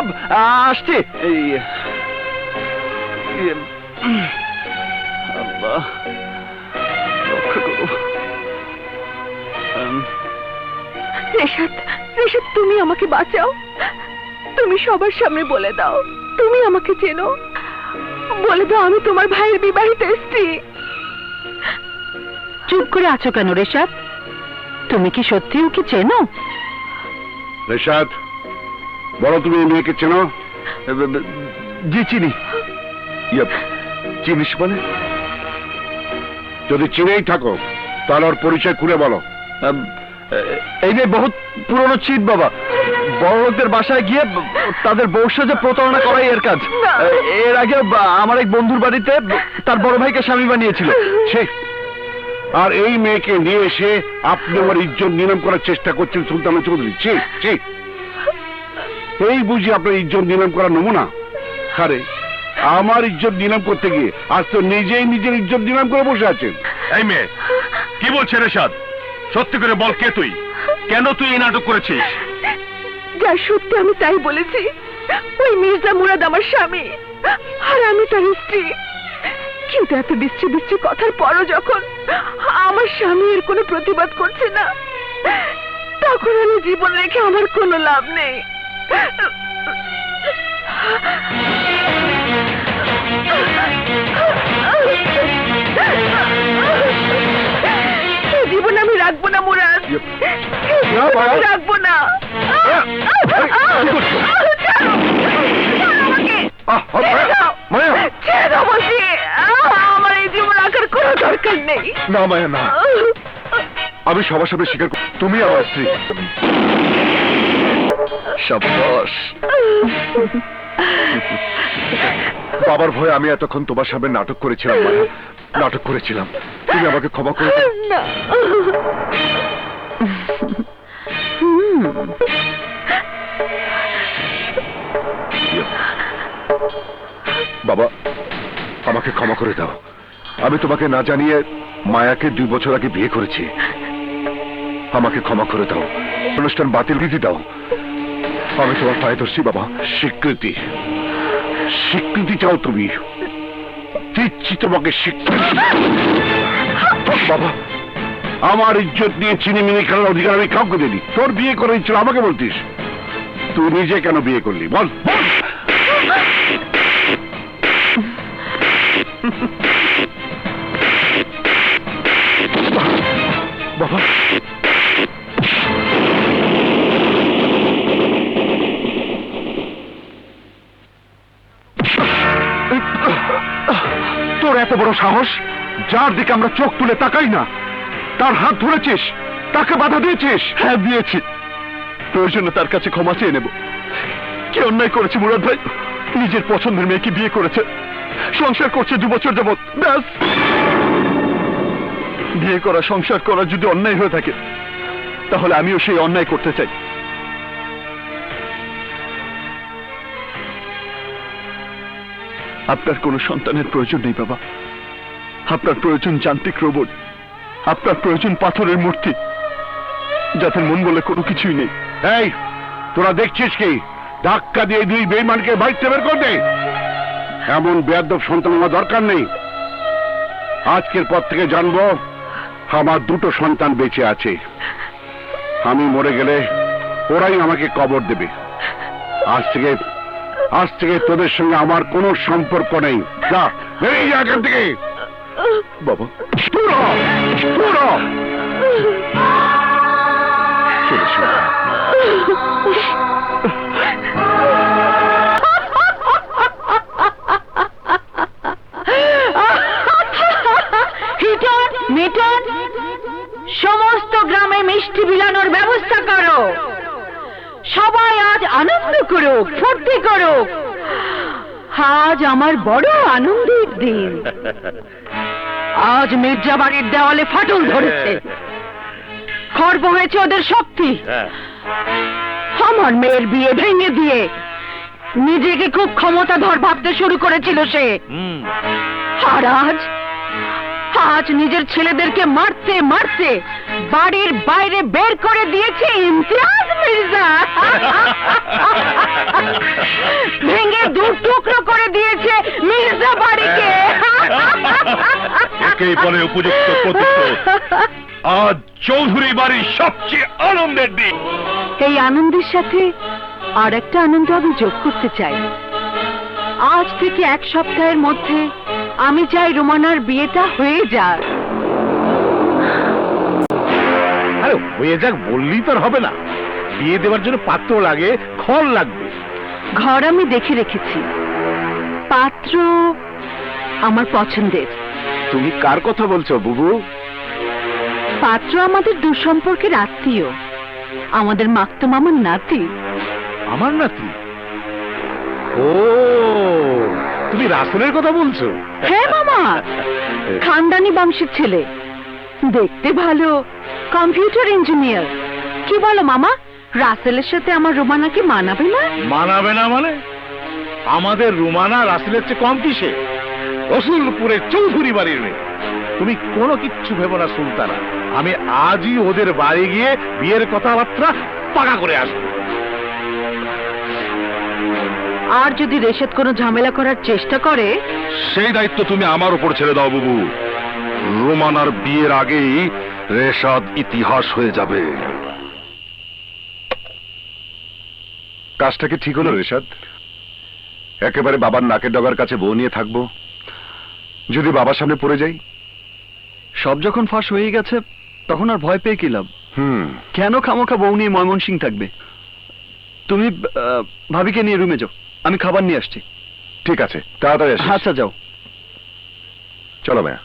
আসছে। এই আল্লাহ রক্ষা করো। রেশাদ, রেশাদ, তুমি আমাকে বাঁচাও। তুমি সবার সামনে বলে দাও তুমি আমাকে চেনো। বলে দাও আমি তোমার ভাইয়ের বিবাহিত স্ত্রী। চুপ করে আছো কেন রেশাদ? তুমি কি সত্যি ওকে চেনো? রেশাদ, বলো তুমি এই মেয়েকে চেনো? জি চিনি। চিনিস মানে? যদি চিনেই থাকো তাহলে ওর পরিচয় খুলে বলো। এই মেয়ে বহুত পুরনো চিট বাবা। বড় লোকদের বাসায় গিয়ে তাদের বউর সাথে প্রতারণা করাই এর কাজ। এর আগে আমার এক বন্ধুর বাড়িতে তার বড় ভাইকে স্বামী বানিয়েছিল। ঠিক। আর এই মেয়েকে নিয়ে এসে আপনি আমার ইজ্জত নিলাম করার চেষ্টা করছেন সুলতানা চৌধুরী। ঠিক ঠিক, এই বুঝি আপনার ইজ্জত নিলাম করার নমুনা? আরে আমার ইজ্জত নিলাম করতে গিয়ে আজ তো নিজেই নিজের ইজ্জত নিলাম করে বসে আছেন। এই মেয়ে কি বলছে রেশাদ? সত্যি করে বল, কে তুই? কেন তুই এই নাটক করেছিস? যা সত্যি আমি তাই বলেছি। ওই মির্জা মুরাদ আমার স্বামী আর আমি তার স্ত্রী। কিন্তু এত বিশ্রী বিশ্রী কথার পরও যখন আমার স্বামী এর কোনো প্রতিবাদ করছে না, তখন আমি জীবন রেখে আমার কোনো লাভ নেই। এই জীবন আমি রাখবো না মুরাদ, আমি রাখবো না। ছেড়ে দাও বলছি। আমার এই জীবন রাখার কোনো দরকার নেই। না মায়া না, আমি সবার সামনে স্বীকার করি তুমি আমার স্ত্রী। সাবাস। বাবার ভয়ে আমি এতক্ষণ তোমার সামনে নাটক করেছিলাম মায়া, নাটক করেছিলাম। তুমি আমাকে ক্ষমা করে দাও। না। বাবা আমাকে ক্ষমা করে দাও। আমি তোমাকে না জানিয়ে মায়াকে 2 বছর আগে বিয়ে করেছি। আমাকে ক্ষমা করে দাও। অনুষ্ঠান বাতিল দিতে দাও। আমি তোমার পায়ে ধরছি বাবা। স্বীকৃতি, স্বীকৃতি চাও তুমি? দিচ্ছি তোমাকে স্বীকৃতি। বাবা আমার ইজ্জত নিয়ে চিনিমিনি খেলার অধিকার আমি কাউকে দিইনি। তোর বিয়ে করে ইচ্ছিল আমাকে বলতিস। তুই নিজে কেন বিয়ে করলি বল? বাবা তোর এত বড় সাহস, যার দিকে আমরা চোখ তুলে তাকাই না তার হাত ধরেছিস, তাকে বাধা দিয়েছিস। হ্যাঁ দিয়েছি। প্রয়োজনে তার কাছে ক্ষমা চেয়ে নেব। কি অন্যায় করেছে মুরাদ ভাই? নিজের পছন্দের মেয়েকে বিয়ে করেছে, সংসার করছে 2 বছর যাবৎ। ব্যাস, বিয়ে করা সংসার করা যদি অন্যায় হয়ে থাকে তাহলে আমিও সেই অন্যায় করতে চাই। আপনার কোনো সন্তানের প্রয়োজন নেই বাবা। আপনার প্রয়োজন যান্ত্রিক রোবট, আপনার প্রয়োজন পাথরের মূর্তি যাদের মন বলে কোনো কিছুই নেই। এই তোরা দেখছিস কি? ধাক্কা দিয়ে 2 বেঈমানকে বাড়িতে বের করে দে। এমন বেয়াদব সন্তান আমার দরকার নেই। আজকের পর থেকে জানবো আমার 2টো সন্তান বেঁচে আছে। আমি মরে গেলে ওরাই আমাকে কবর দেবে। আজ থেকে তোদের সঙ্গে আমার কোনো সম্পর্ক নেই। যা, বেরিয়ে যা এখান থেকে। বাবা, চলে এসো। হিটন, মিটন, সমস্ত গ্রামে মিষ্টি বিলানোর ব্যবস্থা করো। সবাই আজ আনন্দ করুক, ফুর্তি করুক। আজ আমার বড় আনন্দের দিন। আজ মির্জা বাড়ির দেওয়ালে ফাটল ধরেছে, খর্ব হয়েছে ওদের শক্তি। আমার মেয়ের বিয়ে ভেঙে দিয়ে নিজেকে খুব ক্ষমতাধর ভাবতে শুরু করেছিল সে। আর আজ নিজের ছেলেদেরকে মারতে মারতে বাড়ির বাইরে বের করে দিয়েছে ইমতিয়াজ মির্জা। ভেঙে দু টুকরো করে দিয়েছে মির্জা বাড়িকে। একেই বলে উপযুক্ত প্রতিশোধ। আজ চৌধুরী বাড়ির সবচেয়ে আনন্দের দিন। এই আনন্দের সাথে আর একটা আনন্দ আমি যোগ করতে চাই। আজ থেকে 1 সপ্তাহের মধ্যে আমি চাই রোমানার বিয়েটা হয়ে যাক। আরে হয়ে যাক বললেই তো আর হবে না, বিয়ে দেওয়ার জন্য পাত্র লাগে, খড় লাগবে। ঘর আমি দেখে রেখেছি, পাত্র আমার পছন্দের। তুমি কার কথা বলছো বুবু? পাত্র আমাদের দুঃসম্পর্কের আত্মীয়, আমাদের মাকতো মামার নাতি। আমার নাতি? ও, তুমি রাসেলের কথা বলছো? হ্যাঁ মামা, খানদানি বংশের ছেলে, দেখতে ভালো, কম্পিউটার ইঞ্জিনিয়ার। কি বলো মামা, রাসেলের সাথে আমার রোমানাকে মানাবে না? মানাবে না মানে? আমাদের রুমানা রাসেলের চেয়ে কম কিসে? রসুলপুরের চৌধুরী বাড়ির মেয়ে। তুমি কোনো কিচ্ছু ভেবো না সুলতানা, আমি আজই ওদের বাড়ি গিয়ে বিয়ের কথাবার্তা পাকা করে আসবো। আর যদি রেশাদ কোনো ঝামেলা করার চেষ্টা করে, সেই দায়িত্ব তুমি আমার উপর ছেড়ে দাও বুবু। রোমানার বিয়ের আগেই রেশাদ ইতিহাস হয়ে যাবে। কাজটা কি ঠিক হলো রেশাদ? একেবারে বাবার নাকের ডগার কাছে বউ নিয়ে থাকবো, যদি বাবার সামনে পড়ে যাই? সব যখন ফাঁস হয়ে গেছে তখন আর ভয় পেয়ে কি লাভ? কেন খামোখা বউ নিয়ে ময়মনসিং থাকবে? তুমি ভাবিকে নিয়ে রুমে যাও, আমি খাবার নিয়ে আসছি। ঠিক আছে, তাড়াতাড়ি আসিস। আচ্ছা যাও। চলো ভাইয়া।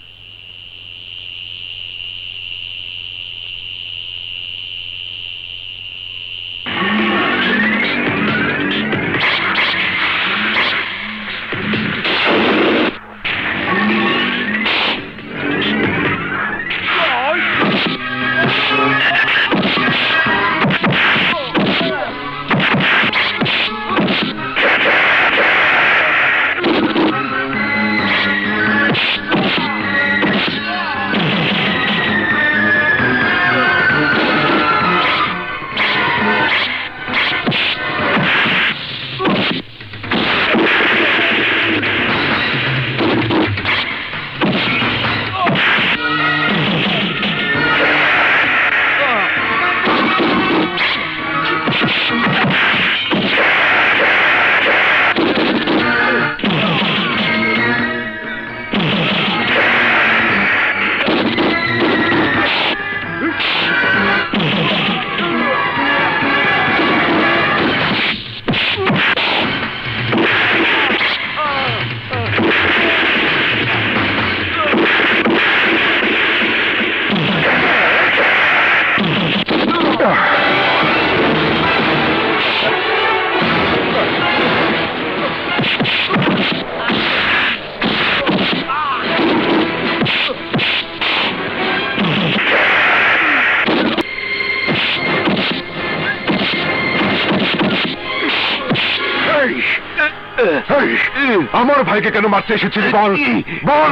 আমার ভাইকে কেন মারতে এসেছিলি বল, বল,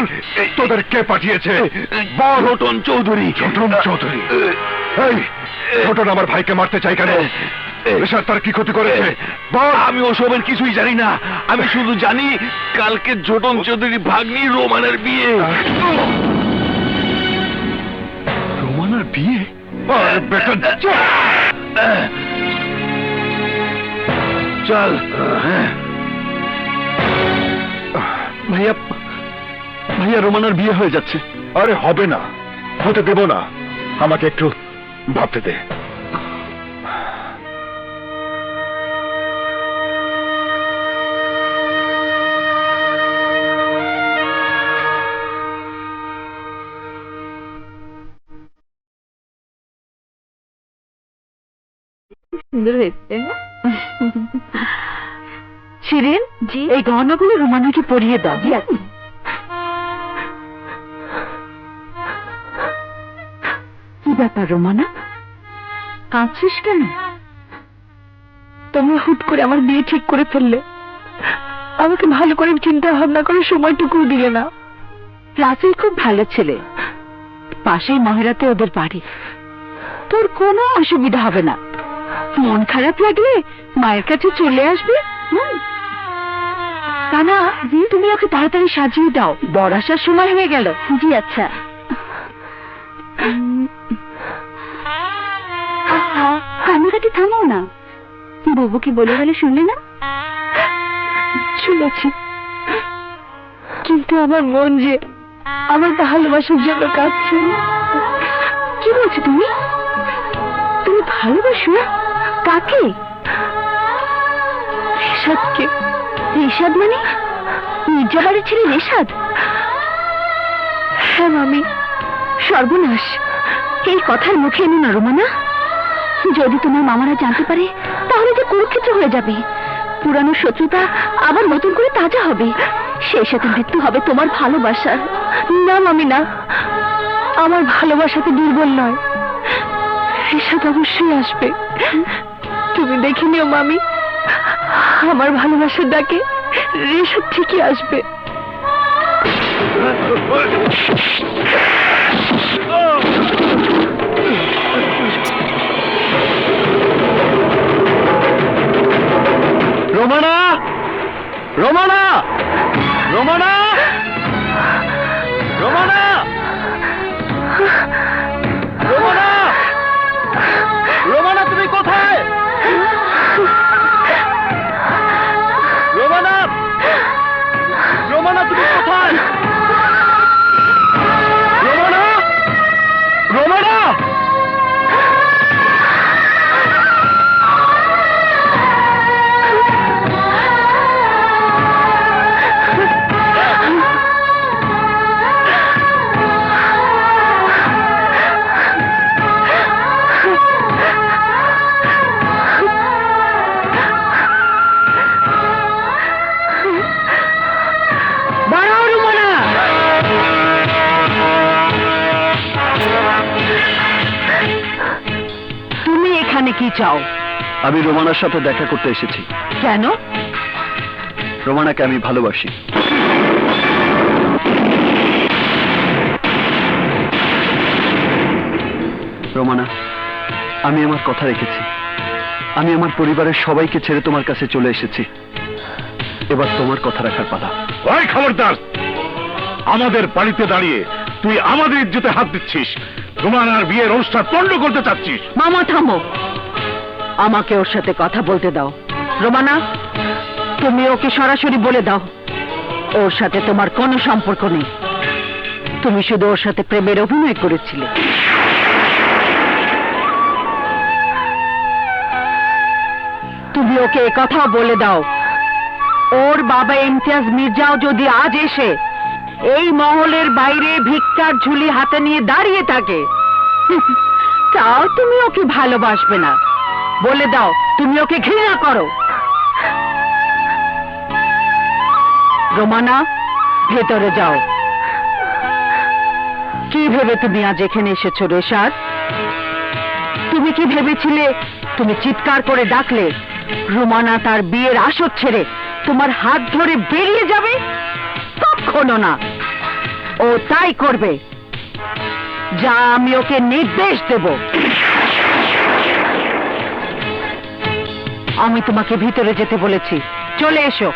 তোদের কে পাঠিয়েছে বল। ছোটন চৌধুরী। ছোটন চৌধুরী? এই ছোটন আমার ভাইকে মারতে চাই কেন? রেশাদ তার কি ক্ষতি করেছে বল। আমি ওসবের কিছুই জানি না, আমি শুধু জানি কালকে ছোটন চৌধুরী ভাগ্নি রোমানের বিয়ে। রোমানার বিয়ে? বেটা চল। ভাইয়া ভাইয়া রোমানার বিয়ে হয়ে যাচ্ছে। আরে হবে না, হতে দেব না, আমাকে একটু ভাবতে দে। সুন্দর হয়েছে। শিরিন, জি, এই গহনাগুলো রোমানাকে পরিয়ে দাও। কি ব্যাপার রোমানা, কাঁদছিস কেন? তুমি হুট করে আমার বিয়ে ঠিক করে ফেললে, আমাকে ভালো করে চিন্তা ভাবনা করে সময়টুকু দিলে না। রাসেল খুব ভালো ছেলে, পাশেই মহেরাতে ওদের বাড়ি, তোর কোনো অসুবিধা হবে না। মন খারাপ লাগলে মায়ের কাছে চলে আসবে। কানা, তুমি ওকে তাড়াতাড়ি সাজিয়ে দাও, বর আসার সময় হয়ে গেল। জি আচ্ছা। কান্নাকাটি থামো না, বুবুকে বলে বলে শুনলে না? শুনেছি, কিন্তু আমার মন যে আমার ভালোবাসার জন্য কাঁদছে। কি বলছো তুমি? তুমি ভালোবাসো? কাকে? রেশাদকে। রেশাদ মানে মির্জাবাড়ির ছেলে রেশাদ? হ্যাঁ মামি। সর্বনাশ, এই কথার মুখে এনো না রোমানা। যদি তোমার মামারা জানতে পারে তাহলে যে কুরুক্ষেত্র হয়ে যাবে। পুরানো শত্রুতা আবার নতুন করে তাজা হবে, সেই সাথে মৃত্যু হবে তোমার ভালোবাসার। না মামি না, আমার ভালোবাসাতে দুর্বল নয়, রেশাদ অবশ্যই আসবে। তুমি দেখে নিও মামি, আমার ভালোবাসার ডাকে রেশাদ ঠিকই আসবে। রোমানা, রোমানা, রোমানা, রোমানা, রোমানা, রোমানা, তুমি কোথায়? রোমানা, রোমানা, তুমি কোথায়? রোমানা, রোমানা, কি চাও? আমি রোমানার সাথে দেখা করতে এসেছি। কেন? রোমানাকে আমি ভালোবাসি। রোমানা, আমি আমার কথা রেখেছি। আমি আমার পরিবারের সবাইকে ছেড়ে তোমার কাছে চলে এসেছি। এবার তোমার কথা রাখার পালা। ওই খবরদার, আমাদের বাড়িতে দাঁড়িয়ে তুই আমাদের ইজ্জতে হাত দিচ্ছিস, রোমানার বিয়ের অনুষ্ঠান পণ্ড করতে চাচ্ছিস। মামা থামো, আমাকে ওর সাথে কথা বলতে দাও। রোমানা, তুমি ওকে সরাসরি বলে দাও ওর সাথে তোমার কোনো সম্পর্ক নেই, তুমি শুধু ওর সাথে প্রেমের অভিনয় করেছিলে। তুমি ওকে কথা বলে দাও ওর বাবা ইমতিয়াজ মির্জাও যদি আজ এসে এই মহলের বাইরে ভিক্ষার ঝুলি হাতে নিয়ে দাঁড়িয়ে থাকে, তাও তুমি ওকে ভালোবাসবে না। বলে দাও তুমি ওকে ঘৃণা করো। রোমানা, ভেতরে যাও। কি ভেবে তুমি আজ এখানে এসেছো রেশাদ? তুমি কি ভেবেছিলে তুমি চিৎকার করে ডাকলে রোমানা তার বিয়ের আসর ছেড়ে তোমার হাত ধরে বেরিয়ে যাবে? কখনো না, ও তাই করবে যা আমি ওকে নির্দেশ দেব। আমি তোমাকে ভিতরে যেতে বলেছি, চলে এসো।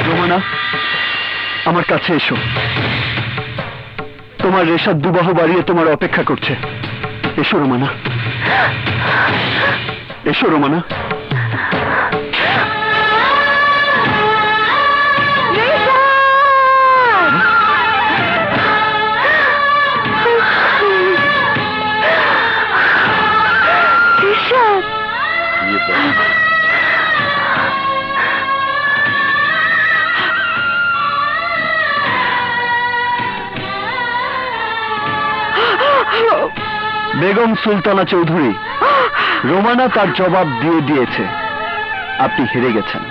রোমানা, আমার কাছে এসো। তোমার রেশাদ দুবাহু বাড়িয়ে তোমার অপেক্ষা করছে। এসো রোমানা, এসো রোমানা। বেগম সুলতানা চৌধুরী, রোমানা তার জবাব দিয়ে দিয়েছে। আপনি হেরে গেছেন।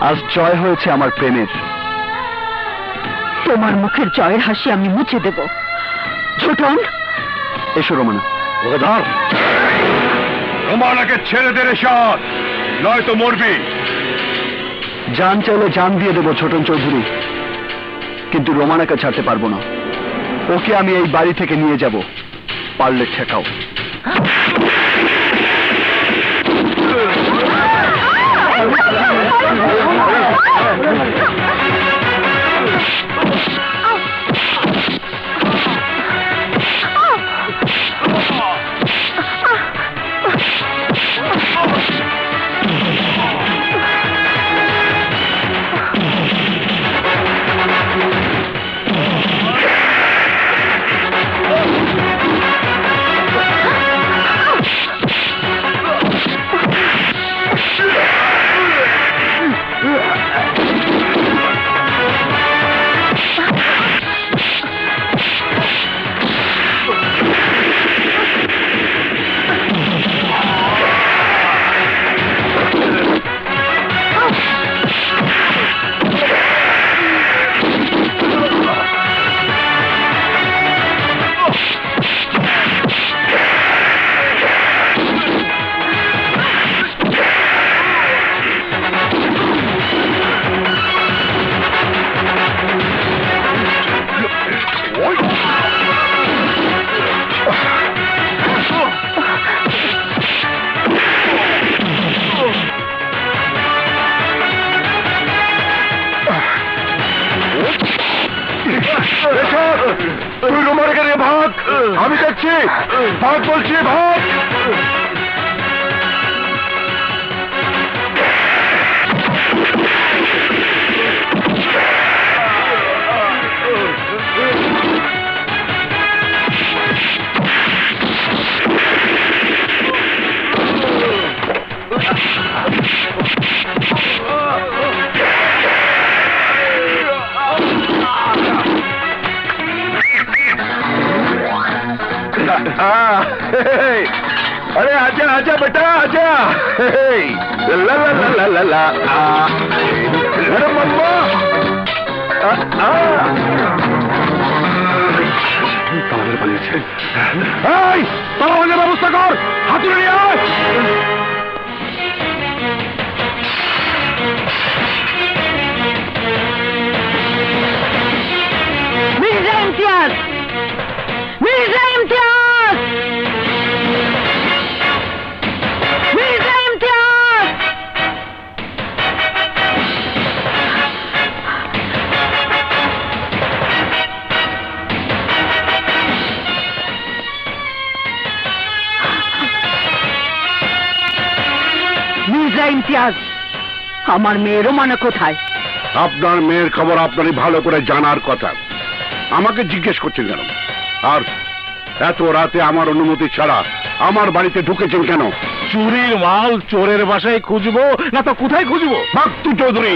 আজ জয় হয়েছে আমার প্রেমের। তোমার মুখের জয়ের হাসি আমি মুছে দেব। ছোটন, এসো রোমানা। ওকে ধর, রোমানাকে ছেড়ে দে রেশাদ, নয়তো মরবি। জান চাইলে জান দিয়ে দেবো ছোটন চৌধুরী, কিন্তু রোমানাকে ছাড়তে পারবো না। ওকে আমি এই বাড়ি থেকে নিয়ে যাব, পারলে ঠেকাও। তুই রোমানাকে নিয়ে ভাগ, আমি দেখছি। ভাগ বলছি, ভাগ। अरे आजा आजा बेटा आजा। ला ला ला ला ला ला। अरे मम्मा। তাহলে পালিয়েছে। এই তাহলে ব্যবস্থা কর, হাতুড়ি নিয়ে আয়। মির্জা ইমতিয়াজ, মির্জা ইমতিয়াজ, মির্জা ইমতিয়াজ। মির্জা ইমতিয়াজ, আমার মেয়ে রোমানা কোথায়? আপনার মেয়ের খবর আপনারই ভালো করে জানার কথা, আমাকে জিজ্ঞেস করছেন কেন? আর এত রাতে আমার অনুমতি ছাড়া আমার বাড়িতে ঢুকেছেন কেন? চুরির মাল চোরের বাসায় খুঁজবো না তো কোথায় খুঁজবো? মাকতু চৌধুরী,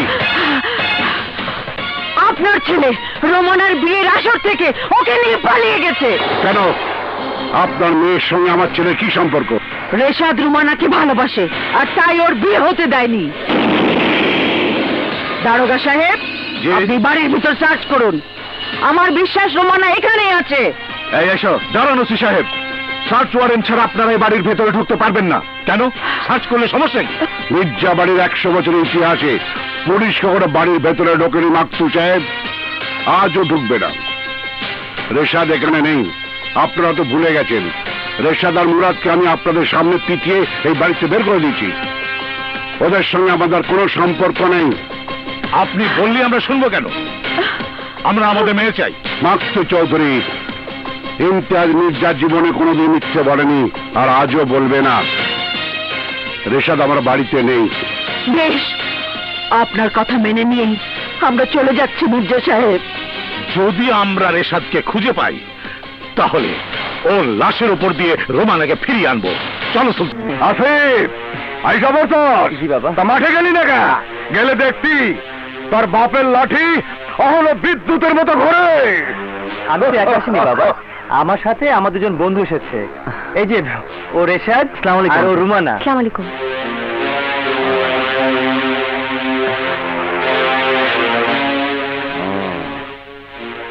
আপনার ছেলে রোমানার বিয়ের আসর থেকে ওকে নিয়ে পালিয়ে গেছে। কেন? আপনার মেয়ের সঙ্গে আমার ছেলের কি সম্পর্ক? রেশাদ রুমানাকে ভালোবাসে আর তাই ওর বিয়ে হতে দেয়নি। দারোগা সাহেব, জি? আপনি বাড়ির ভিতর সার্চ করুন। আমার বিশ্বাস রোমানা এখানেই আছে। এই এসো। দাঁড়ান ওসি সাহেব, সার্চ ওয়ারেন্ট ছাড়া আপনারা এই বাড়ির ভেতরে ঢুকতে পারবেন না। কেন? সার্চ করলে সমস্যা কি? মির্জা বাড়ির 100 বছরের ইতিহাসে পরিষ্কার করে বাড়ির ভেতরে ঢোকেনি মাকতু সাহেব, আজও ঢুকবে না। রেশাদ এখানে নেই, আপনারা তো ভুলে গেছেন। রেশাদ আর মুরাদকে আমি আপনাদের সামনে পিটিয়ে এই বাড়িতে বের করে দিয়েছি। ওদের সঙ্গে আমাদের কোনো সম্পর্ক নেই। আপনি বললে আমরা শুনবো কেন? আমরা আমাদের মেয়ে চাই। মাকতু চৌধুরী, ইমতিয়াজ মির্জা জীবনে কোনোদিন মিথ্যে বলেনি, আর আজও বলবে না। রেশাদ আমার বাড়িতে নেই। বেশ, আপনার কথা মেনে নিয়েই আমরা চলে যাচ্ছি মির্জা সাহেব। যদি আমরা রেশাদকে খুঁজে পাই তাহলে ওর লাশের উপর দিয়ে রোমানাকে ফিরিয়ে আনবো। চলো সুলতান। আসিফ, আইসা বছর তা মাঠে গেলি না কে? গেলে দেখতি তার বাপের লাঠি অহলো বিদ্যুতের মতো ঘোরে। আমি তো একা আসিনি বাবা, আমার সাথে আমার দুজন বন্ধু এসেছে। এই যে ও রেশাদ আর ও রুমানা। আসসালামু আলাইকুম।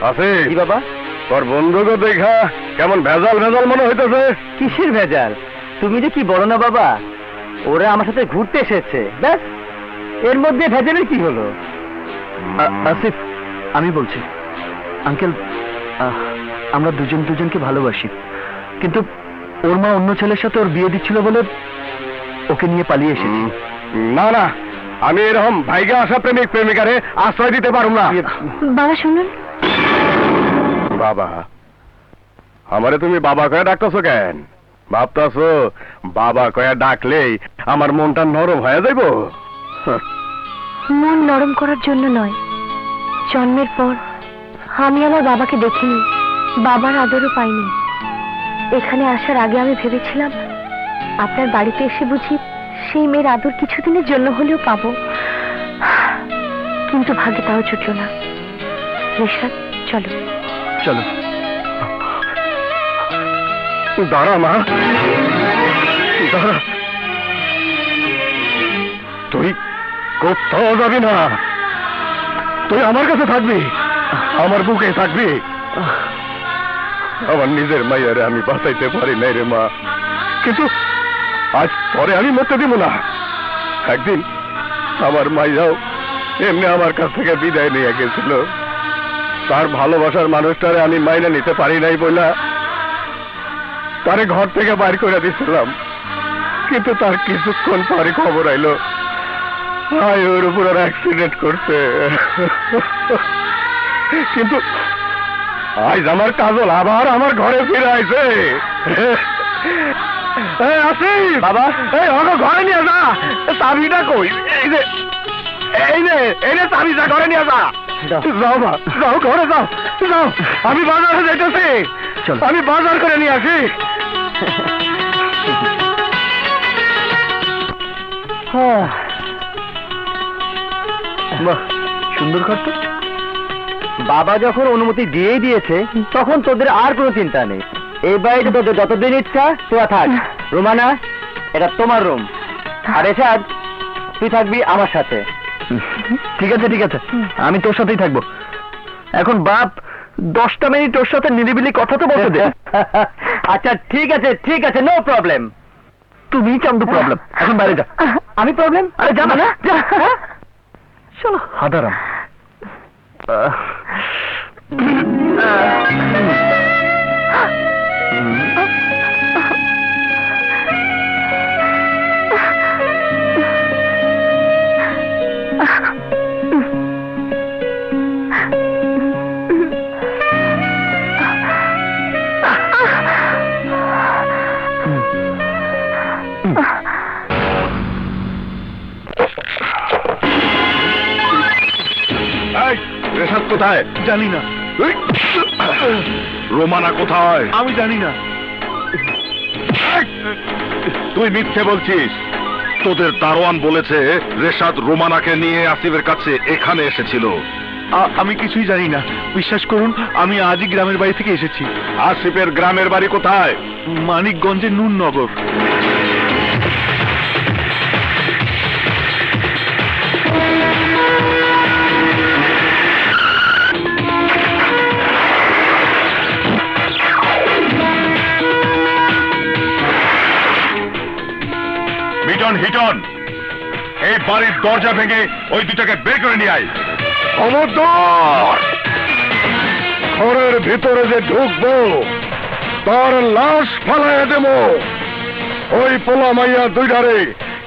আসিফ, কি বাবা? তোর বন্ধুকে দেখা কেমন ভেজাল ভেজাল মনে হইতেছে। কিসের ভেজাল? তুমি যে কি বলো না বাবা, ওরা আমার সাথে ঘুরতে এসেছে, ব্যাস। এর মধ্যে ভেজালের কি হলো? আসিফ, আমি বলছি আঙ্কেল, আমরা দুজন দুজনকে ভালোবাসি, কিন্তু ওর মা অন্য ছেলের সাথে ওর বিয়ে দিচ্ছিল বলে ওকে নিয়ে পালিয়ে এসেছি। না না, আমি এরকম ভাইগা আসা প্রেমিক প্রেমিকারে আশ্রয় দিতে পারুম না। বাবা শুনুন। বাবা, আমারে তুমি বাবা কয়ে ডাকতেছো কেন? ভাবতাছো বাবা কয়ে ডাকলেই আমার মনটা নরম হয়ে যাইব? মন নরম করার জন্য নয়, জন্মের পর আমি আমার বাবাকে দেখিনি, বাবার আদরও পাইনি। এখানে আসার আগে আমি ভেবেছিলাম আপনার বাড়িতে এসে বুঝি সেই মেয়ের আদর কিছুদিনের জন্য হলেও পাবো, কিন্তু ভাগ্যে তাও জুটল না। রেশাদ, চলো। চলো। দাঁড়া মা, দাঁড়া। তুই কোথাও যাবি না, তুই আমার কাছে থাকবি, আমার বুকে থাকবি। আমার নিজের মাইয়ারে আমি বাঁচাইতে পারি নাই রে মা, কিন্তু আজ পরে আমি মরতে দিব না। একদিন আমার মাইয়াও এমনি আমার কাছ থেকে বিদায় নিয়ে গেছিল। তার ভালোবাসার মানুষটারে আমি মাইনে নিতে পারি নাই বলে তারে ঘর থেকে বাইর করে দিছিলাম, কিন্তু তার কিছুক্ষণ পরে খবর আইলো ওর উপর অ্যাক্সিডেন্ট করছে। কিন্তু আজ আমার কাজল আবার আমার ঘরে ফিরে আইছে। আসি বাবা, এই আমাকে ঘরে নিয়ে যা। চাবিটা কই? এই নে চাবিটা ঘরে নিয়ে যা। যাও মা, যাও ঘরে যাও, যাও। আমি বাজারে যাইতেছি, আমি বাজার করে নিয়ে আসি। সুন্দর ঘর তো। বাবা যখন অনুমতি দিয়েই দিয়েছে তখন তোদের আর কোনো চিন্তা নেই। এই বাড়িতে তোদের যতদিন ইচ্ছা তোরা থাক। রোমানা, এটা তোমার রুম, আর এসাদ তুই থাকবি আমার সাথে। ঠিক আছে ঠিক আছে, আমি তোর সাথেই থাকবো। এখন বাপ 10টা মিনিট তোর সাথে নিরিবিলি কথা তো বলতে দে। আচ্ছা ঠিক আছে ঠিক আছে, নো প্রবলেম। তুমি চান্দু প্রবলেম, এখন বাইরে যা। আমি প্রবলেম? আরে যা না, যা। চলো হাদারাম। রেশাদ কোথায়? জানি না। রোমানা কোথায়? আমি জানি না। তুই মিথ্যে বলছিস। তোদের দারোয়ান বলেছে রেশাদ রোমানাকে নিয়ে আসিফের কাছে এখানে এসেছিল। আমি কিছুই জানি না, বিশ্বাস করুন। আমি আজই গ্রামের বাড়ি থেকে এসেছি। আসিফের গ্রামের বাড়ি কোথায়? মানিকগঞ্জের নুরনগর। হিটন, এই বাড়ির দরজা ভেঙে ওই দুটাকে বের করে নিয়ে আয়। খবরদার! ঘরের ভিতরে যে ঢুকবো তার লাশ ফালাইয়া দেব। ওই পোলা মাইয়া দুইটারে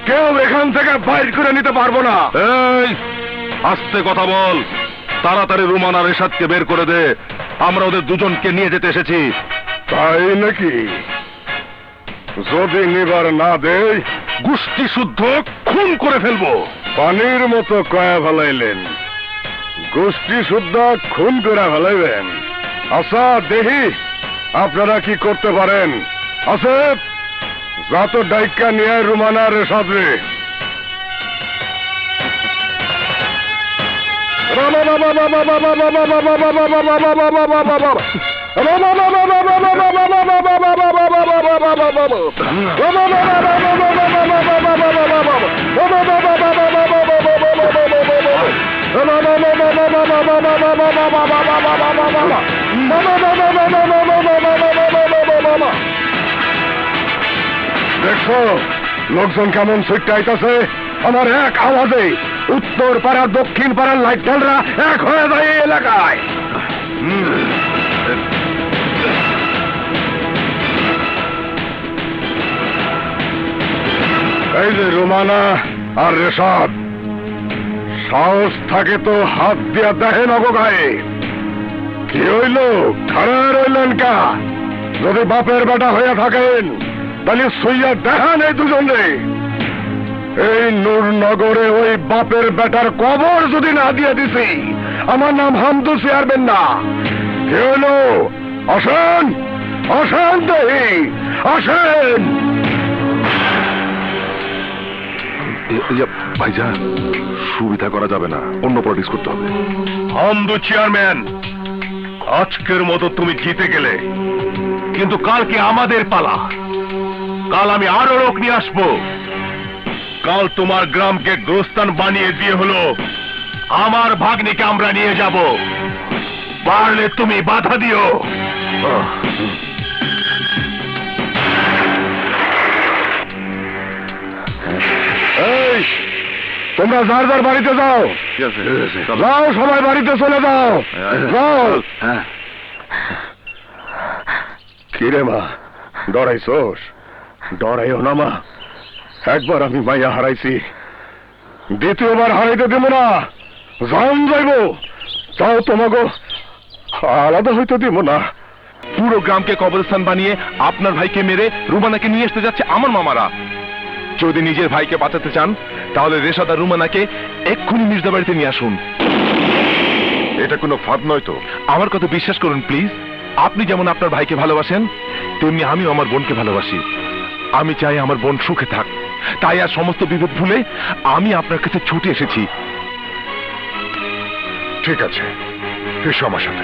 কেউ এখান থেকে বাইর করে নিতে পারবো না। এই আস্তে কথা বল, তাড়াতাড়ি রুমানা রেশাদকে বের করে দে। আমরা ওদের দুজনকে নিয়ে যেতে এসেছি। তাই নাকি? যদি নিবার না দেয় গোষ্ঠী শুদ্ধ খুন করে ফেলবো। পানির মতো কয়া ফেলাইলেন, গোষ্ঠী শুদ্ধ খুন করে ফেলাইবেন। আচ্ছা দেখি আপনারা কি করতে পারেন। আসেফ, যা তো ডাইকা নিয়ে রুমানা রেশাদ রে। দেখছো লোকজন কেমন ছুটতে আইতাছে? আমার এক আওয়াজে উত্তর পাড়া দক্ষিণ পাড়ার লাইট টেলরা এক হয়ে যায় এই এলাকায়। এই যে রুমানা আর রেশাদ, সাহস থাকে তো হাত দিয়া দেখেন অগো গায়ে। কি হইল? খাড়া রইলেন কা? যদি বাপের বেটা হয়ে থাকেন তাহলে সইয়া দেখান এই দুজনে। এই নূরনগরে ওই বাপের বেটার কবর যদি না দিয়ে দিছি, আমার নাম হামদু চেয়ারবেন না। কি হইল? আসেন, আসেন দেহি, আসেন। ভাইজান, সুবিধা করা যাবে না, অন্য পলিটিক্স করতে হবে। হামদু চেয়ারম্যান, আজকের মতো তুমি জিতে গেলে, কিন্তু কালকে আমাদের পালা। কাল আমি আরো লোক নিয়ে আসবো। কাল তোমার গ্রামকে গোরস্থান বানিয়ে দিয়ে হলো আমার ভাগ্নিকে আমরা নিয়ে যাব। পারলে তুমি বাধা দিও। এই, তোমরা যার যার বাড়িতে যাও, যাও, সবাই বাড়িতে চলে যাও, যাও। কিরে মা, ডরাইছোস? ডরাইও না মা, একবার আমি মাইয়া হারাইছি, দ্বিতীয়বার হারাইতে দেব না। জান যাইব, তাও তোমাকে আলাদা হইতে দিব না। পুরো গ্রামকে কবরস্থান বানিয়ে আপনার ভাইকে মেরে রুমানাকে নিয়ে আসতে যাচ্ছে আমার মামারা। যদি নিজের ভাইকে বাঁচাতে চান তাহলে রেশাদ আর রুমানাকে এক্ষুনি মির্জা বাড়িতে নিয়ে আসুন। এটা কোনো ফাঁদ নয় তো? আমার কথা বিশ্বাস করুন প্লিজ। আপনি যেমন আপনার ভাইকে ভালোবাসেন, তেমনি আমিও আমার বোনকে ভালোবাসি। আমি চাই আমার বোন সুখে থাক, তাই আর সমস্ত বিভেদ ভুলে আমি আপনার কাছে ছুটে এসেছি। ঠিক আছে, এসো আমার সাথে।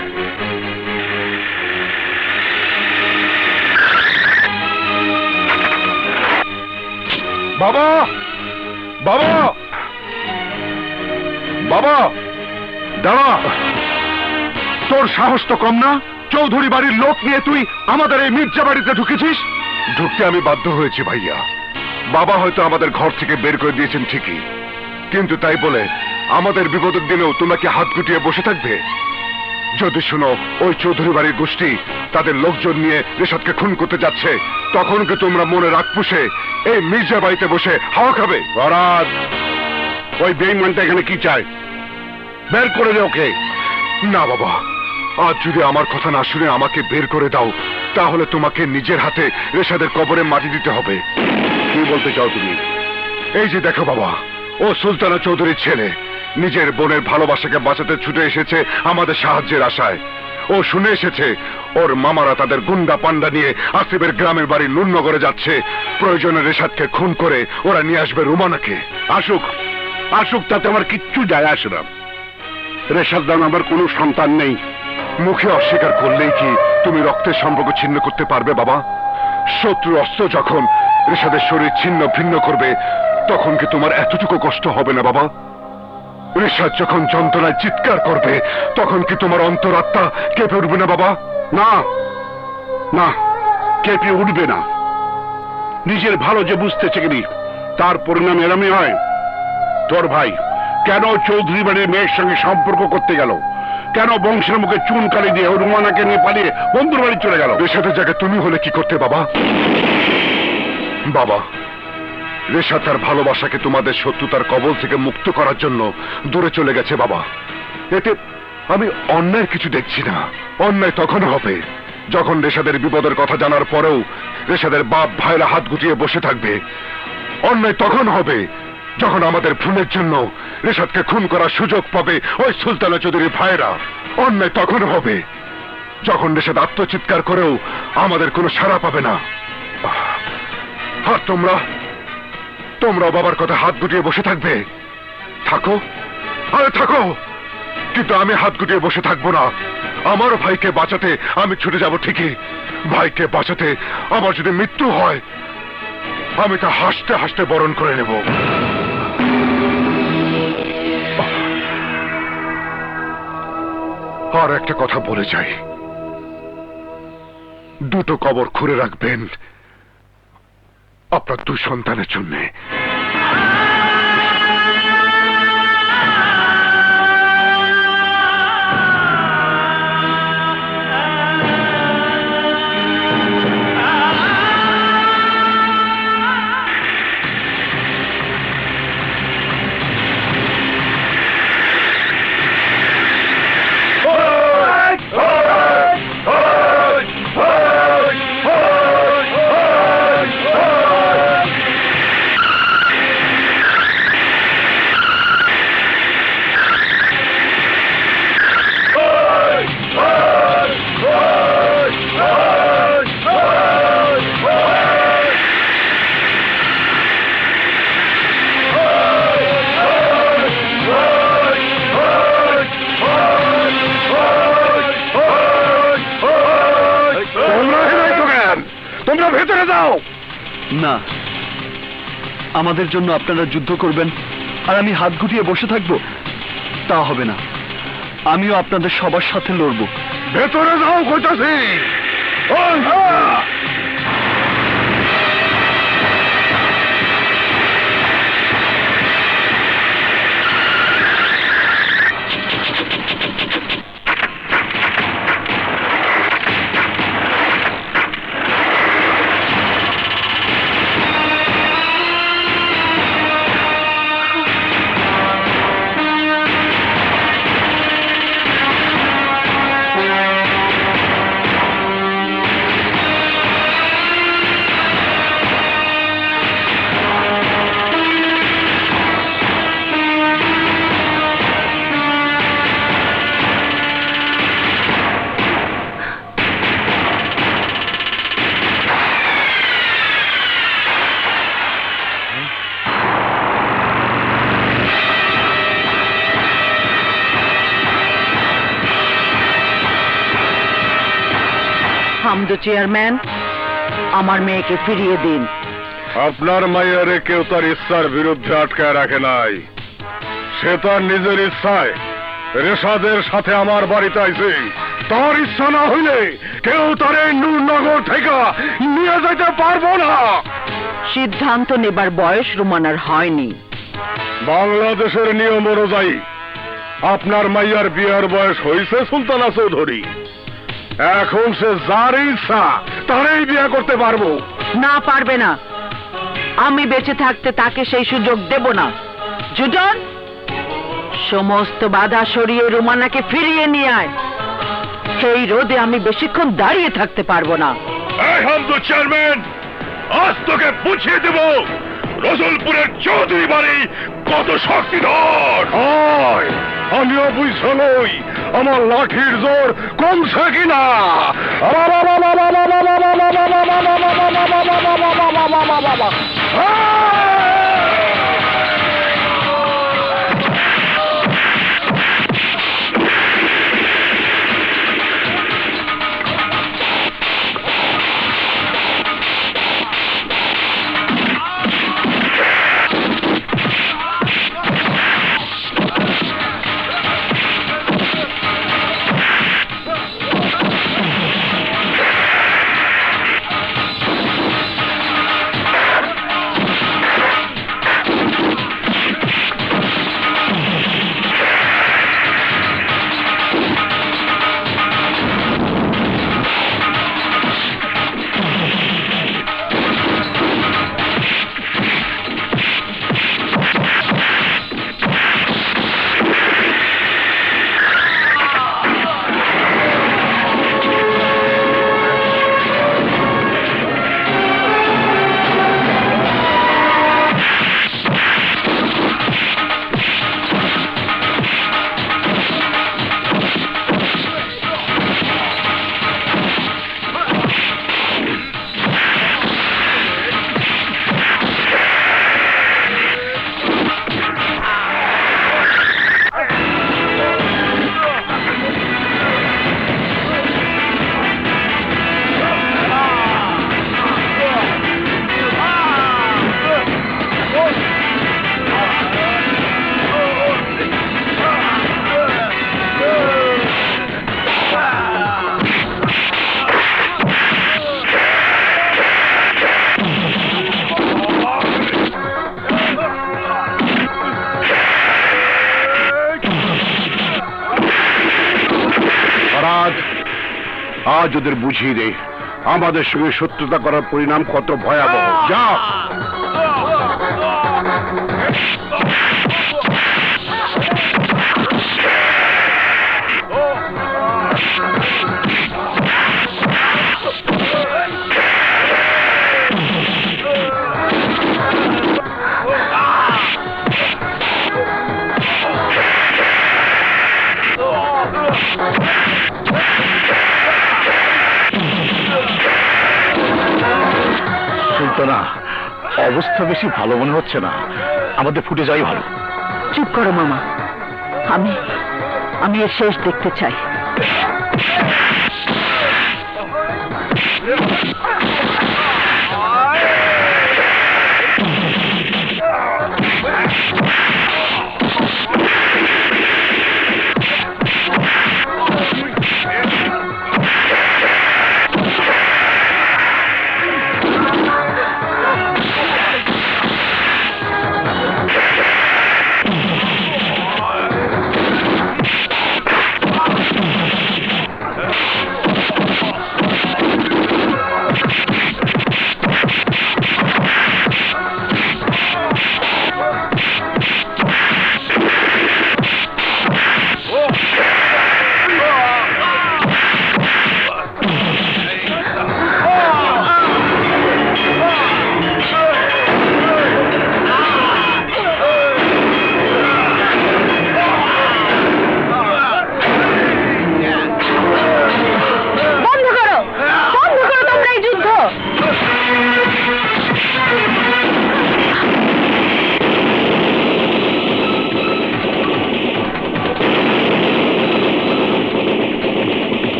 বাবা, বাবা, বাবা, দাঁড়া, তোর সাহস তো কম না? চৌধুরী বাড়ির লোক নিয়ে তুই আমাদের এই মির্জা বাড়িতে ঢুকেছিস? ঢুকতে আমি বাধ্য হয়েছি ভাইয়া। বাবা হয়তো আমাদের ঘর থেকে বের করে দিয়েছেন ঠিকই, কিন্তু তাই বলে আমাদের বিপদের দিনেও তোমাকে হাত গুটিয়ে বসে থাকবে? যদি শুনো ওই চৌধুরী বাড়ির গোষ্ঠী তাদের লোকজন নিয়ে রেশাদকে খুন করতে যাচ্ছে, তখন কি তোমরা মনে রাগ পুষে এই মির্জা বাড়িতে বসে হাওয়া খাবে? বরাদ, ওই বেঈমানটা এখানে কি চায়? বের করে দে ওকে। না বাবা, আজ যদি আমার কথা না শুনে আমাকে বের করে দাও, তাহলে তোমাকে নিজের হাতে রেশাদের কবরে মাটি দিতে হবে। কি বলতে চাও তুমি? এই যে দেখো বাবা, ও সুলতানা চৌধুরীর ছেলে, নিজের বোনের ভালোবাসাকে বাঁচাতে ছুটে এসেছে আমাদের সাহায্যের আশায়। ও শুনে এসেছে ওর মামারা তাদের গুন্ডা পান্ডা নিয়ে আসিফের গ্রামের বাড়ি নূরনগরে যাচ্ছে। প্রয়োজনে রেশাদকে খুন করে ওরা নিয়ে আসবে রুমানাকে। আসুক, আসুক, তাতে আমার কিচ্ছু যায় আসে না। রেশাদ নামে আমার কোনো সন্তান নেই। মুখে অস্বীকার করলেই কি তুমি রক্তের সম্পর্ক ছিন্ন করতে পারবে বাবা? শত্রু অস্ত্র যখন রেশাদের শরীর ছিন্ন ভিন্ন করবে, তখন কি তোমার এতটুকু কষ্ট হবে না বাবা? রেশাদ যখন যন্ত্রণায় চিৎকার করবে, তখন কি তোমার অন্তরাত্মা কেঁপে উঠবে না বাবা? না, না, কেঁপে উঠবে না। নিজের ভালো যে বুঝতেছে কিনি, তার পরিণাম এরমই হয়। তোর ভাই কেন চৌধুরী বাড়ির মেয়ের সঙ্গে সম্পর্ক করতে গেল? কেন বংশের মুখে চুন কালি দিয়ে রুমানাকে নিয়ে পালিয়ে বন্ধুর বাড়ি চলে গেল? রেশাদের জায়গায় তুমি হলে কি করতে বাবা? বাবা, রেশাদ তার ভালোবাসাকে তোমাদের শত্রুতার কবল থেকে মুক্ত করার জন্য দূরে চলে গেছে বাবা। এতে আমি অন্যায় কিছু দেখছি না। অন্যায় তখন হবে যখন রেশাদের বিপদের কথা জানার পরেও রেশাদের বাপ ভাইরা হাত গুটিয়ে বসে থাকবে, অন্যায় তখন হবে যখন আমাদের ভুলের জন্য রেশাদকে খুন করার সুযোগ পাবে ওই সুলতানা চৌধুরী ভাইরা। অন্যায় তখন হবে যখন রেশাদ আত্মচিৎকার করেও আমাদের কোনো সাড়া পাবে না। আর তোমরা বাবার কথা হাত গুটিয়ে বসে থাকবে? থাকো, আরে থাকো, কিন্তু আমি হাত গুটিয়ে বসে থাকবো না। আমার ভাইকে বাঁচাতে আমি ছুটে যাব ঠিকই। ভাইকে বাঁচাতে আমার যদি মৃত্যু হয়, আমি তা হাসতে হাসতে বরণ করে নেব। আর একটা কথা বলে যাই, দুটো কবর খুঁড়ে রাখবেন আপনার দুই সন্তানের জন্যে। তোমরা ভেতরে যাও। না, আমাদের জন্য আপনারা যুদ্ধ করবেন আর আমি হাত গুটিয়ে বসে থাকবো, তা হবে না। আমিও আপনাদের সবার সাথে লড়বো। ভেতরে যাও কইতাছি। হামদু চেয়ারম্যান, আমার মেয়েকে ফিরিয়ে দিন। আপনার মাইয়ারে কেউ তার ইচ্ছার বিরুদ্ধে আটকায় রাখে নাই। সে তার নিজের ইচ্ছায় রেশাদের সাথে আমার বাড়িতে আইছে। তার ইচ্ছা না হইলে কেউ তার এই নূরনগর থেকে নিয়ে যেতে পারবো না। সিদ্ধান্ত নেবার বয়স রুমানার হয়নি। বাংলাদেশের নিয়ম অনুযায়ী আপনার মাইয়ার বিয়ার বয়স হয়েছে সুলতানা চৌধুরী। এখন সে যার ইচ্ছা তারই বিয়ে করতে পারবো। না, পারবে না। আমি বেঁচে থাকতে তাকে সেই সুযোগ দেব না। জুজন, সমস্ত বাধা সরিয়ে রুমানাকে ফিরিয়ে নিয়ে আয়। সেই রোদে আমি বেশিক্ষণ দাঁড়িয়ে থাকতে পারবো না। এই হামদু চেয়ারম্যান, আজ তোকে বুঝিয়ে দেব রসুলপুরের চৌধুরী বাড়ি কত শক্তিধর হয়। আমিও বুঝছো নই আমার লাঠির জোর কমছে কিনা। মুরাদ, আজ ওদের বুঝিয়ে দে আমাদের সঙ্গে শত্রুতা করার পরিণাম কত ভয়াবহ। যা। সুলতানা, অবস্থা বেশি ভালো মনে হচ্ছে না, আমাদের ফুটে যাই ভালো। চুপ করো মামা, আমি এর শেষ দেখতে চাই।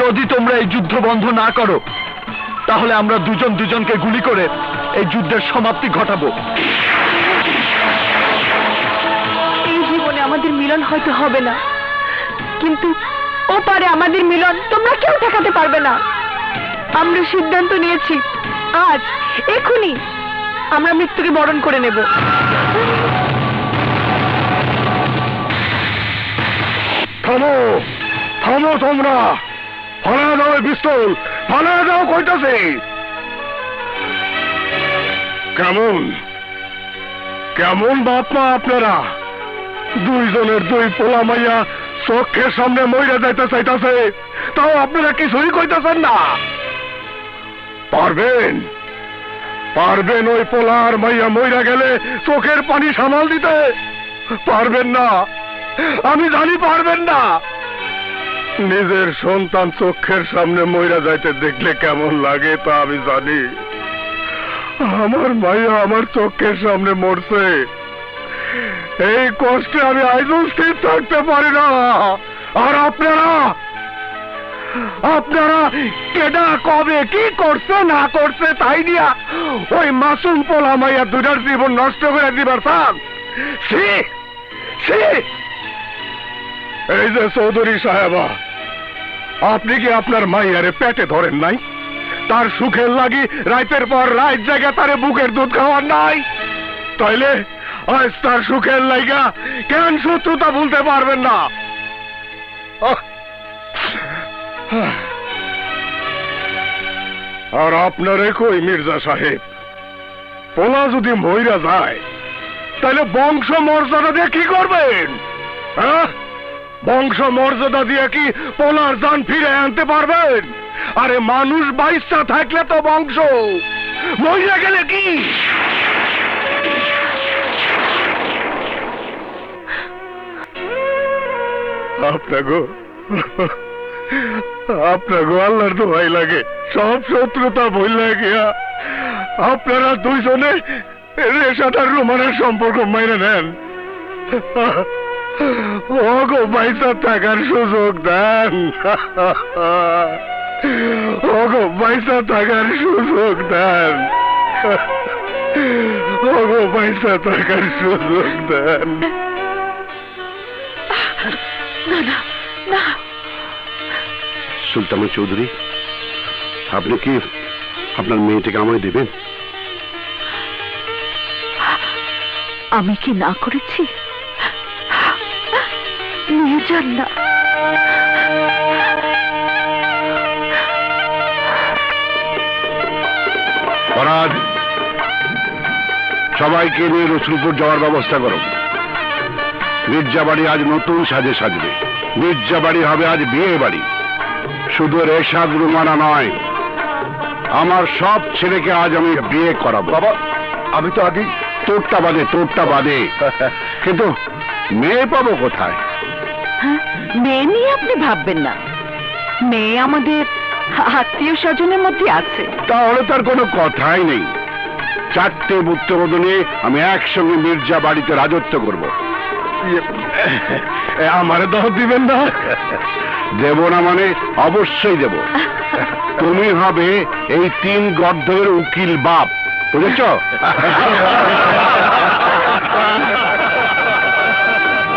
যদি তোমরা এই যুদ্ধ বন্ধ না করো তাহলে আমরা দুজন দুজনকে গুলি করে এই যুদ্ধের সমাপ্তি ঘটাবো। এই জীবনে আমাদের মিলন হয়তো হবে না, কিন্তু ওপারে আমাদের মিলন তোমরা কেউ ঠেকাতে পারবে না। আমরা সিদ্ধান্ত নিয়েছি, আজ এখনই আমরা মৃত্যুকে বরণ করে নেব। থামো, থামো তোমরা, ফালা দাও এই পিস্তল, ফালা দাও কইতাছে। কেমন কেমন বাপ মা আপনারা? দুইজনের দুই পোলা মাইয়া চোখের সামনে মইরা যাইতে চাইতাছে, তাও আপনারা কিছুই কইতাছেন না। পারবেন পারবেন ওই পোলার মাইয়া মইরা গেলে চোখের পানি সামাল দিতে? পারবেন না, আমি জানি পারবেন না। নিজের সন্তান চোখের সামনে মইরা যাইতে দেখলে কেমন লাগে তা আমি জানি। আমার মাইয়া আমার চোখের সামনে মরছে, এই কষ্টে আমি আজও স্থির থাকতে পারি না। আর আপনারা আপনারা কেডা কবে কি করছে না করছে তাই দিয়া ওই মাসুম পোলা মাইয়া দুটার জীবন নষ্ট করে দিবার চান? এই যে চৌধুরী সাহেবা, আপনি কি আপনার মাইয়ারে পেটে ধরেন নাই? তার সুখের লাগি রাতের পর রাত জায়গা তারে বুকের দুধ খাওয়ার নাই? তাইলে আজ তার সুখের লাইগা কেন শত্রুতা ভুলতে পারবেন না? আর আপনারে কই মির্জা সাহেব, পোলা যদি মইরা যায় তাহলে বংশ মর্যাদা দিয়ে কি করবেন? বংশ মর্যাদা দিয়ে কি পোলার জান ফিরে আনতে পারবেন? আরে মানুষ বাইশটা থাকলে তো বংশ, মইরা গেলে কি? আপনাগো আল্লাহর দোহাই লাগে, সব শত্রুতা ভুলে গিয়া আপনারা দুইজনে রেশাদ আর রুমানের সম্পর্ক মেনে নেন। ওগো বাইসা থাকার সুযোগ দেন, ওগো বাইসা থাকার সুযোগ দেন, ওগো বাইসা থাকার সুযোগ দেন। সুলতান চৌধুরী, আপনি কি আপনার মেয়েটাকে আমায় দেবেন? আমি কি না করেছি? নিয়ে যান না। ফরাদ, সবাইকে নিয়ে রসুলপুর যাওয়ার ব্যবস্থা করো। মির্জা বাড়ি আজ নতুন সাজে সাজবে। মির্জা বাড়ি হবে আজ বিয়ে বাড়ি। শুধু রেশাদ রুমানা নয়, আমার সব ছেলেকে আজ আমি বিয়ে করাবো। বাবা, আমি তো আগেই তোরটা বাদে কিন্তু মেয়ে পাবো কোথায়? হ্যাঁ, মেয়ে নিয়ে আপনি ভাববেন না, মেয়ে আমাদের আত্মীয় স্বজনের মধ্যে আছে। তাহলে তার কোনো কথাই নেই। 4টে পুত্রবধূ নিয়ে আমি একসঙ্গে মির্জা বাড়িতে রাজত্ব করব। আমারে দাওয়াত দিবেন না? দেব না মানে অবশ্যই দেব। তুমি হবে এই 3 গর্ধের উকিল বাপ, বুঝেছ?